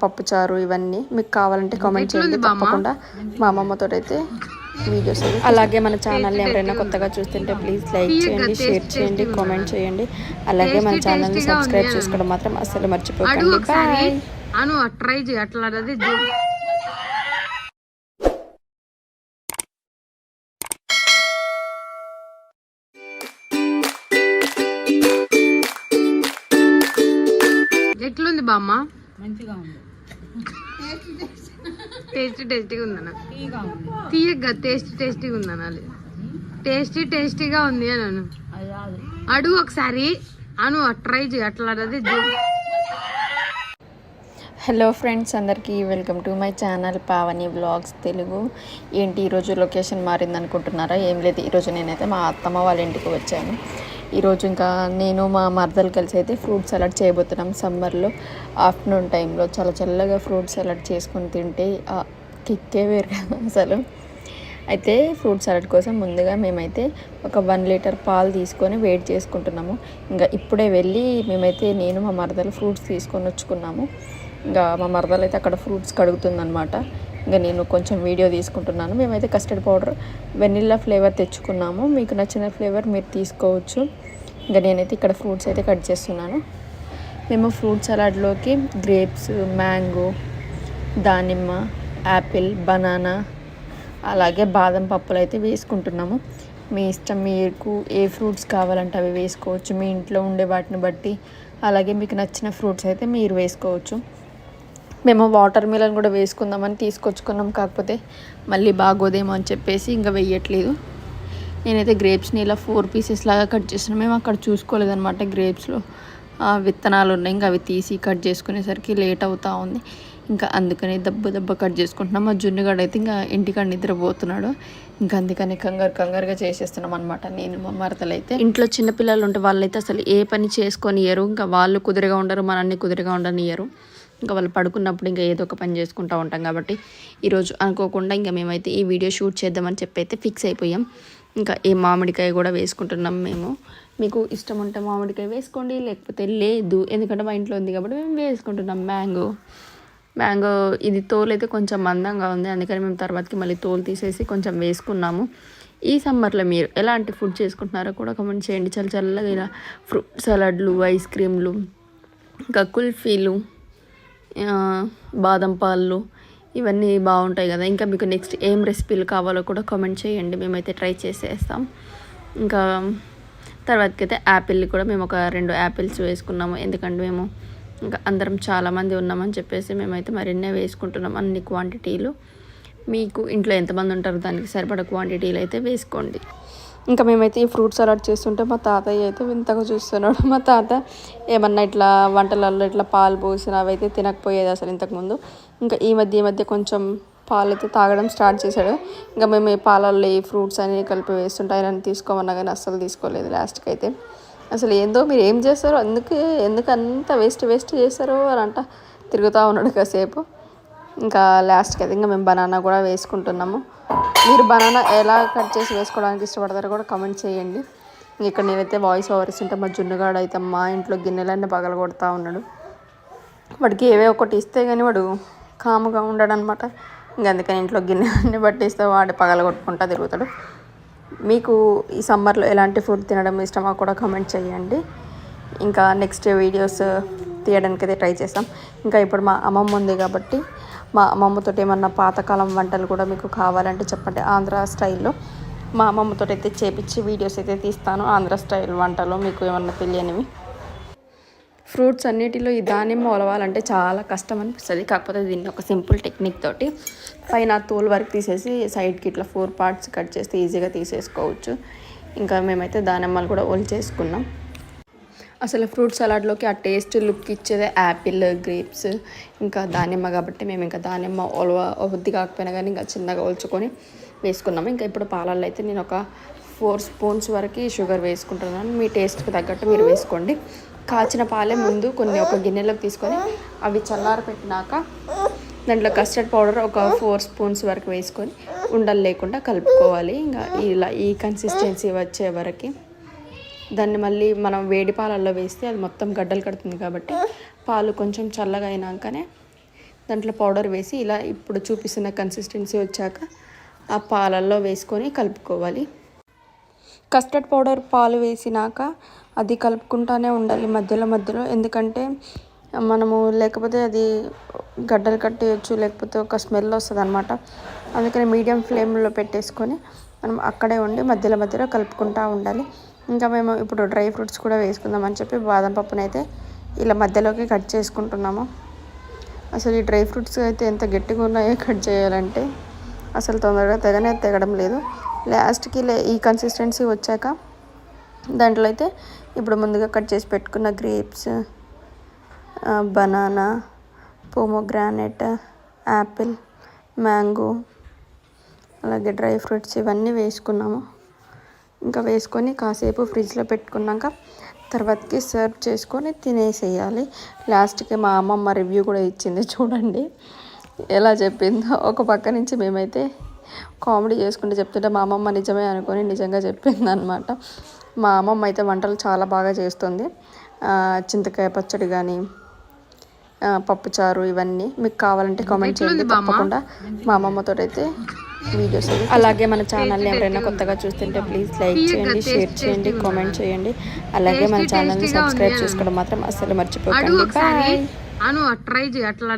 పప్పుచారు, ఇవన్నీ మీకు కావాలంటే కామెంట్ చేయండి. తప్పకుండా మా అమ్మమ్మతో అయితే వీడియోస్. అలాగే మన ఛానల్ని ఎవరైనా కొత్తగా చూస్తుంటే ప్లీజ్ లైక్ చేయండి, షేర్ చేయండి, కామెంట్ చేయండి. అలాగే మన ఛానల్ని సబ్స్క్రైబ్ చేసుకోవడం మాత్రం అస్సలు మర్చిపోకండి. బాయ్. ట్రై చేయి అట్లా ఎట్లుంది బామ్మ? మంచిగా ఉంది. టేస్టీగా ఉందన్న. తీయగా టేస్టీగా ఉందనాలి. టేస్టీగా ఉంది అని అడుగు ఒకసారి. ట్రై చేయి అట్లా. హలో ఫ్రెండ్స్, అందరికీ welcome to my channel Pavani vlogs Telugu. ఏంటి ఈరోజు లొకేషన్ మారింది అనుకుంటున్నారా? ఏం లేదు, ఈరోజు నేనైతే మా అత్తమ్మ వాళ్ళ ఇంటికి వచ్చాను. ఈరోజు ఇంకా నేను మా మరదలు కలిసి అయితే ఫ్రూట్ సలాడ్ చేయబోతున్నాం. సమ్మర్లో ఆఫ్టర్నూన్ టైంలో చాలా చల్లగా ఫ్రూట్ సలాడ్ చేసుకొని తింటే కిక్కే వేరు కదా అసలు. అయితే ఫ్రూట్ సలాడ్ కోసం ముందుగా మేమైతే ఒక 1 లీటర్ పాలు తీసుకొని వేడి చేసుకుంటున్నాము. ఇంకా ఇప్పుడే వెళ్ళి మేమైతే నేను మా మరదలు ఫ్రూట్స్ తీసుకొని వచ్చుకున్నాము. ఇంకా మా మరదలు అయితే అక్కడ ఫ్రూట్స్ కడుగుతుందనమాట. ఇంకా నేను కొంచెం వీడియో తీసుకుంటున్నాను. మేమైతే కస్టర్డ్ పౌడర్ వెనిల్లా ఫ్లేవర్ తెచ్చుకున్నాము. మీకు నచ్చిన ఫ్లేవర్ మీరు తీసుకోవచ్చు. ఇంకా నేనైతే ఇక్కడ ఫ్రూట్స్ అయితే కట్ చేస్తున్నాను. మేము ఫ్రూట్ సలాడ్లోకి గ్రేప్స్, మ్యాంగో, దానిమ్మ, యాపిల్, బనానా, అలాగే బాదం పప్పులు అయితే వేసుకుంటున్నాము. మీ ఇష్టం, మీకు ఏ ఫ్రూట్స్ కావాలంటే అవి వేసుకోవచ్చు. మీ ఇంట్లో ఉండే వాటిని బట్టి, అలాగే మీకు నచ్చిన ఫ్రూట్స్ అయితే మీరు వేసుకోవచ్చు. మేము వాటర్ మిలన్ కూడా వేసుకుందామని తీసుకొచ్చుకున్నాం. కాకపోతే మళ్ళీ బాగోదేమో అని చెప్పేసి ఇంకా వేయట్లేదు. నేనైతే గ్రేప్స్ని ఇలా 4 పీసెస్ లాగా కట్ చేస్తున్నాను. మేము అక్కడ చూసుకోలేదన్నమాట, గ్రేప్స్లో విత్తనాలు ఉన్నాయి. ఇంకా అవి తీసి కట్ చేసుకునేసరికి లేట్ అవుతూ ఉంది. ఇంకా అందుకని దెబ్బ కట్ చేసుకుంటున్నాం. మా జున్నుగాడు అయితే ఇంకా ఇంటికాడ నిద్రపోతున్నాడు. ఇంకా అందుకని కంగారుగా చేసేస్తున్నాం అనమాట. నేను మా మరదలు అయితే ఇంట్లో చిన్నపిల్లలు ఉంటే వాళ్ళైతే అసలు ఏ పని చేసుకొనియరు. ఇంకా వాళ్ళు కుదురుగా ఉండరు, మనల్ని కుదురుగా ఉండనియరు. ఇంకా వాళ్ళు పడుకున్నప్పుడు ఇంకా ఏదో ఒక పని చేసుకుంటూ ఉంటాం. కాబట్టి ఈరోజు అనుకోకుండా ఇంకా మేమైతే ఈ వీడియో షూట్ చేద్దామని చెప్పి అయితే ఫిక్స్ అయిపోయాం. ఇంకా ఈ మామిడికాయ కూడా వేసుకుంటున్నాం మేము. మీకు ఇష్టం ఉంటే మామిడికాయ వేసుకోండి, లేకపోతే లేదు. ఎందుకంటే మా ఇంట్లో ఉంది కాబట్టి మేము వేసుకుంటున్నాం. మ్యాంగో ఇది తోలు అయితే కొంచెం మందంగా ఉంది, అందుకని మేము తర్వాతకి మళ్ళీ తోలు తీసేసి కొంచెం వేసుకున్నాము. ఈ సమ్మర్లో మీరు ఎలాంటి ఫుడ్ చేసుకుంటున్నారో కూడా కామెంట్ చేయండి. చల్లగా ఇలా ఫ్రూట్ సలాడ్లు, ఐస్ క్రీమ్లు, ఇంకా కుల్ఫీలు, బాదం పాలు, ఇవన్నీ బాగుంటాయి కదా. ఇంకా మీకు నెక్స్ట్ ఏం రెసిపీలు కావాలో కూడా కామెంట్ చేయండి, మేమైతే ట్రై చేసేస్తాం. ఇంకా తర్వాతకి అయితే యాపిల్ కూడా మేము ఒక 2 యాపిల్స్ వేసుకున్నాము. ఎందుకంటే మేము ఇంకా అందరం చాలామంది ఉన్నామని చెప్పేసి మేమైతే మరిన్నే వేసుకుంటున్నాం. అన్ని క్వాంటిటీలు మీకు ఇంట్లో ఎంతమంది ఉంటారో దానికి సరిపడ క్వాంటిటీలు అయితే వేసుకోండి. ఇంకా మేమైతే ఈ ఫ్రూట్ సలాడ్ చేస్తుంటే మా తాతయ్య అయితే వింతగా చూస్తున్నాడు. మా తాత ఏమన్నా ఇట్లా వంటలలో ఇట్లా పాలు పోసిన అవైతే తినకపోయేది అసలు ఇంతకుముందు. ఇంకా ఈ మధ్య కొంచెం పాలు అయితే తాగడం స్టార్ట్ చేశాడు. ఇంకా మేము ఈ పాలల్లో ఈ ఫ్రూట్స్ అన్ని కలిపి వేస్తుంటే ఆయన తీసుకోమన్నా కానీ అస్సలు తీసుకోలేదు. లాస్ట్కి అయితే అసలు ఏందో మీరు ఏం చేస్తారో, ఎందుకు అంత వేస్ట్ చేస్తారో అని తిరుగుతూ ఉన్నాడు కాసేపు. ఇంకా లాస్ట్కి అయితే ఇంకా మేము బనానా కూడా వేసుకుంటున్నాము. మీరు బనానా ఎలా కట్ చేసి వేసుకోవడానికి ఇష్టపడతారో కూడా కమెంట్ చేయండి. ఇక్కడ నేనైతే వాయిస్ ఓవర్ ఇస్తుంటే మా జున్నుగాడు అయితే మా ఇంట్లో గిన్నెలన్నీ పగల కొడతా ఉన్నాడు. వాడికి ఏవే ఒకటి ఇస్తే కానీ వాడు కాముగా ఉండడు అనమాట. ఇంక అందుకని ఇంట్లో గిన్నెలన్నీ పట్టిస్తే వాడు పగల కొట్టుకుంటా తిరుగుతాడు. మీకు ఈ సమ్మర్లో ఎలాంటి ఫుడ్ తినడం ఇష్టమో కూడా కమెంట్ చేయండి. ఇంకా నెక్స్ట్ వీడియోస్ తీయడానికి అయితే ట్రై చేస్తాం. ఇంకా ఇప్పుడు మా అమ్మమ్మ ఉంది కాబట్టి మా అమ్మమ్మతో ఏమన్నా పాతకాలం వంటలు కూడా మీకు కావాలంటే చెప్పండి. ఆంధ్ర స్టైల్లో మా అమ్మమ్మతో అయితే చేపించి వీడియోస్ అయితే తీస్తాను. ఆంధ్ర స్టైల్ వంటలు మీకు ఏమన్నా తెలియనివి. ఫ్రూట్స్ అన్నిటిలో ఈ దానిమ్మ ఒలవాలంటే చాలా కష్టం అనిపిస్తుంది. కాకపోతే దీన్ని ఒక సింపుల్ టెక్నిక్ తోటి పైన తోలు వరకు తీసేసి సైడ్కి ఇట్లా 4 పార్ట్స్ కట్ చేస్తే ఈజీగా తీసేసుకోవచ్చు. ఇంకా మేమైతే దానిమ్మలు కూడా ఒలిచేసుకున్నాం. అసలు ఫ్రూట్ సలాడ్లోకి ఆ టేస్ట్ లుక్ ఇచ్చేదే యాపిల్, గ్రేప్స్, ఇంకా దానిమ్మ కాబట్టి మేము ఇంకా దానిమ్మ వద్ది కాకపోయినా కానీ ఇంకా చిన్నగా ఒలుచుకొని వేసుకున్నాము. ఇంకా ఇప్పుడు పాలల్లో అయితే నేను ఒక 4 స్పూన్స్ వరకు షుగర్ వేసుకుంటున్నాను. మీ టేస్ట్కి తగ్గట్టు మీరు వేసుకోండి. కాచిన పాలే ముందు కొన్ని ఒక గిన్నెలోకి తీసుకొని అవి చల్లార పెట్టినాక దాంట్లో కస్టర్డ్ పౌడర్ ఒక 4 స్పూన్స్ వరకు వేసుకొని ఉండలు లేకుండా కలుపుకోవాలి. ఇంకా ఇలా ఈ కన్సిస్టెన్సీ వచ్చే వరకు దాన్ని మళ్ళీ మనం వేడి పాలల్లో వేస్తే అది మొత్తం గడ్డలు కడుతుంది కాబట్టి పాలు కొంచెం చల్లగా అయినాకనే దాంట్లో పౌడర్ వేసి ఇలా ఇప్పుడు చూపిస్తున్న కన్సిస్టెన్సీ వచ్చాక ఆ పాలల్లో వేసుకొని కలుపుకోవాలి. కస్టర్డ్ పౌడర్ పాలు వేసినాక అది కలుపుకుంటూనే ఉండాలి మధ్యలో. ఎందుకంటే మనము లేకపోతే అది గడ్డలు కట్టేయచ్చు, లేకపోతే ఒక స్మెల్ వస్తుంది అనమాట. అందుకని మీడియం ఫ్లేమ్లో పెట్టేసుకొని మనం అక్కడే ఉండి మధ్యలో కలుపుకుంటూ ఉండాలి. ఇంకా మేము ఇప్పుడు డ్రై ఫ్రూట్స్ కూడా వేసుకుందామని చెప్పి బాదం పప్పునైతే ఇలా మధ్యలోకి కట్ చేసుకుంటున్నాము. అసలు ఈ డ్రై ఫ్రూట్స్ అయితే ఎంత గట్టిగా ఉన్నాయో కట్ చేయాలంటే అసలు తొందరగా తెగడం లేదు. లాస్ట్కి ఈ కన్సిస్టెన్సీ వచ్చాక దాంట్లో అయితే ఇప్పుడు ముందుగా కట్ చేసి పెట్టుకున్న grapes, banana, pomegranate, Apple, mango, అలాగే డ్రై ఫ్రూట్స్ ఇవన్నీ వేసుకున్నాము. ఇంకా వేసుకొని కాసేపు ఫ్రిడ్జ్లో పెట్టుకున్నాక తర్వాతకి సర్వ్ చేసుకొని తినేసేయాలి. లాస్ట్కి మా అమ్మమ్మ రివ్యూ కూడా ఇచ్చింది చూడండి ఎలా చెప్పిందో. ఒక పక్క నుంచి మేమైతే కామెడీ చేసుకుంటూ చెప్తుంటే మా అమ్మమ్మ నిజమే అనుకొని నిజంగా చెప్పింది అనమాట. మా అమ్మమ్మ అయితే వంటలు చాలా బాగా చేస్తుంది. చింతకాయ పచ్చడి కానీ, పప్పుచారు ఇవన్నీ మీకు కావాలంటే కామెంట్ చేయండి. తప్పకుండా మా అమ్మమ్మతో అయితే వీడియోస్. అలాగే మన ఛానల్ని ఎవరైనా కొత్తగా చూస్తుంటే ప్లీజ్ లైక్ చేయండి, షేర్ చేయండి, కామెంట్ చేయండి. అలాగే మన ఛానల్ని సబ్స్క్రైబ్ చేసుకోవడం మాత్రం అస్సలు మర్చిపోకండి. బాయ్. ట్రై చేయి అట్లా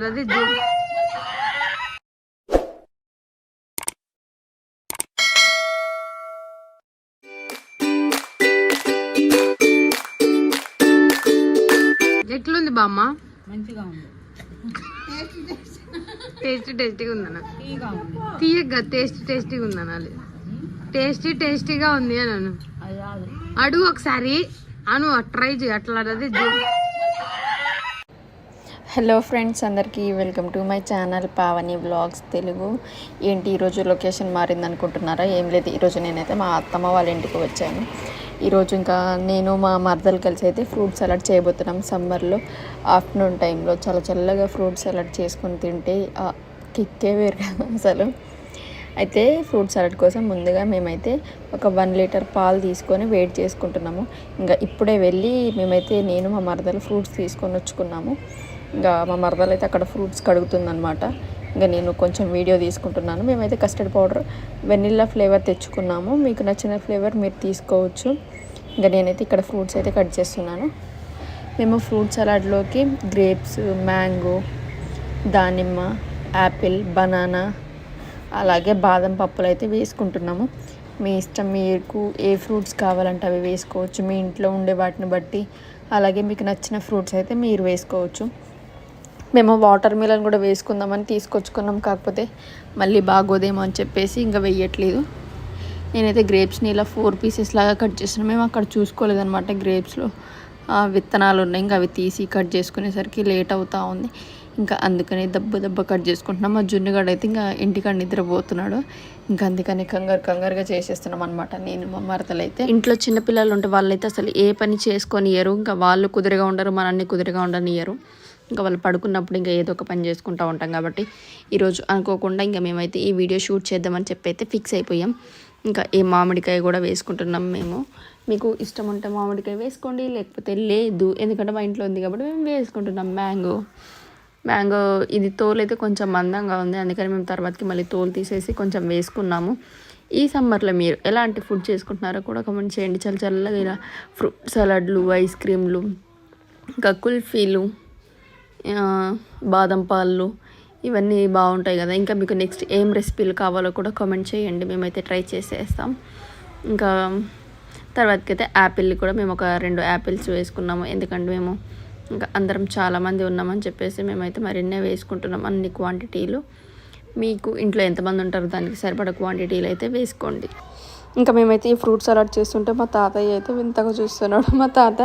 ఎట్లుంది బామ్మ? మంచిగా ఉంది. టేస్టీగా ఉందన్న. తీయగా టేస్టీగా ఉందనాలి. టేస్టీగా ఉంది అన్నాను. అడుగు ఒకసారి ట్రై చేయి అట్లా. హలో ఫ్రెండ్స్, అందరికీ welcome to my channel Pavani vlogs Telugu. ఏంటి ఈరోజు లొకేషన్ మారింది అనుకుంటున్నారా? ఏం లేదు, ఈరోజు నేనైతే మా అత్తమ్మ వాళ్ళ ఇంటికి వచ్చాను. ఈరోజు ఇంకా నేను మా మరదలు కలిసి అయితే ఫ్రూట్ సలాడ్ చేయబోతున్నాం. సమ్మర్లో ఆఫ్టర్నూన్ టైంలో చాలా చల్లగా ఫ్రూట్ సలాడ్ చేసుకొని తింటే కిక్కే వేరు కదా అసలు. అయితే ఫ్రూట్ సలాడ్ కోసం ముందుగా మేమైతే ఒక 1 లీటర్ పాలు తీసుకొని వేడి చేసుకుంటున్నాము. ఇంకా ఇప్పుడే వెళ్ళి మేమైతే నేను మా మరదలు ఫ్రూట్స్ తీసుకొని వచ్చుకున్నాము. ఇంకా మా మరదలు అయితే అక్కడ ఫ్రూట్స్ కడుగుతుందనమాట. ఇంకా నేను కొంచెం వీడియో తీసుకుంటున్నాను. మేమైతే కస్టర్డ్ పౌడర్ వెనిల్లా ఫ్లేవర్ తెచ్చుకున్నాము. మీకు నచ్చిన ఫ్లేవర్ మీరు తీసుకోవచ్చు. ఇంకా నేనైతే ఇక్కడ ఫ్రూట్స్ అయితే కట్ చేస్తున్నాను. మేము ఫ్రూట్ సలాడ్లోకి గ్రేప్స్, మ్యాంగో, దానిమ్మ, యాపిల్, బనానా, అలాగే బాదం పప్పులు అయితే వేసుకుంటున్నాము. మీ ఇష్టం, మీకు ఏ ఫ్రూట్స్ కావాలంటే అవి వేసుకోవచ్చు. మీ ఇంట్లో ఉండే వాటిని బట్టి, అలాగే మీకు నచ్చిన ఫ్రూట్స్ అయితే మీరు వేసుకోవచ్చు. మేము వాటర్ మిలన్ కూడా వేసుకుందామని తీసుకొచ్చుకున్నాం. కాకపోతే మళ్ళీ బాగోదేమో అని చెప్పేసి ఇంకా వేయట్లేదు. నేనైతే గ్రేప్స్ని ఇలా 4 పీసెస్ లాగా కట్ చేస్తున్నాను. మేము అక్కడ చూసుకోలేదన్నమాట. గ్రేప్స్లో విత్తనాలు ఉన్నాయి. ఇంకా అవి తీసి కట్ చేసుకునేసరికి లేట్ అవుతూ ఉంది. ఇంకా అందుకని దెబ్బ కట్ చేసుకుంటున్నాం. మా జున్నుగాడు అయితే ఇంకా ఇంటికాడ నిద్రపోతున్నాడు. ఇంకా అందుకని కంగారుగా చేసేస్తున్నాం అనమాట. నేను మా మరదలు అయితే ఇంట్లో చిన్నపిల్లలు ఉంటే వాళ్ళైతే అసలు ఏ పని చేసుకొని ఇయ్యరు. ఇంకా వాళ్ళు కుదురుగా ఉండరు, మనల్ని కుదురుగా ఉండనియ్యరు. ఇంకా వాళ్ళు పడుకున్నప్పుడు ఇంకా ఏదో ఒక పని చేసుకుంటూ ఉంటాం కాబట్టి ఈరోజు అనుకోకుండా ఇంకా మేమైతే ఈ వీడియో షూట్ చేద్దామని చెప్పి అయితే ఫిక్స్ అయిపోయాం. ఇంకా ఈ మామిడికాయ కూడా వేసుకుంటున్నాం మేము. మీకు ఇష్టం ఉంటే మామిడికాయ వేసుకోండి, లేకపోతే లేదు, ఎందుకంటే మా ఇంట్లో ఉంది కాబట్టి మేము వేసుకుంటున్నాం. మ్యాంగో ఇది తోలు అయితే కొంచెం మందంగా ఉంది, అందుకని మేము తర్వాతకి మళ్ళీ తోలు తీసేసి కొంచెం వేసుకున్నాము. ఈ సమ్మర్లో మీరు ఎలాంటి ఫుడ్ చేసుకుంటున్నారో కూడా కామెంట్ చేయండి. చల్లగా ఇలా ఫ్రూట్ సలాడ్లు, ఐస్ క్రీమ్లు, ఇంకా కుల్ఫీలు, బాదం పాలు ఇవన్నీ బాగుంటాయి కదా. ఇంకా మీకు నెక్స్ట్ ఏం రెసిపీలు కావాలో కూడా కామెంట్ చేయండి, మేమైతే ట్రై చేసేస్తాం. ఇంకా తర్వాతకి అయితే యాపిల్ కూడా మేము ఒక 2 యాపిల్స్ వేసుకున్నాము, ఎందుకంటే మేము ఇంకా అందరం చాలామంది ఉన్నామని చెప్పేసి మేమైతే మరిన్నే వేసుకుంటున్నాం అన్ని క్వాంటిటీలు. మీకు ఇంట్లో ఎంతమంది ఉంటారో దానికి సరిపడ క్వాంటిటీలు అయితే వేసుకోండి. ఇంకా మేమైతే ఈ ఫ్రూట్ సలాడ్ చేస్తుంటే మా తాతయ్య అయితే వింతగా చూస్తున్నాడు. మా తాత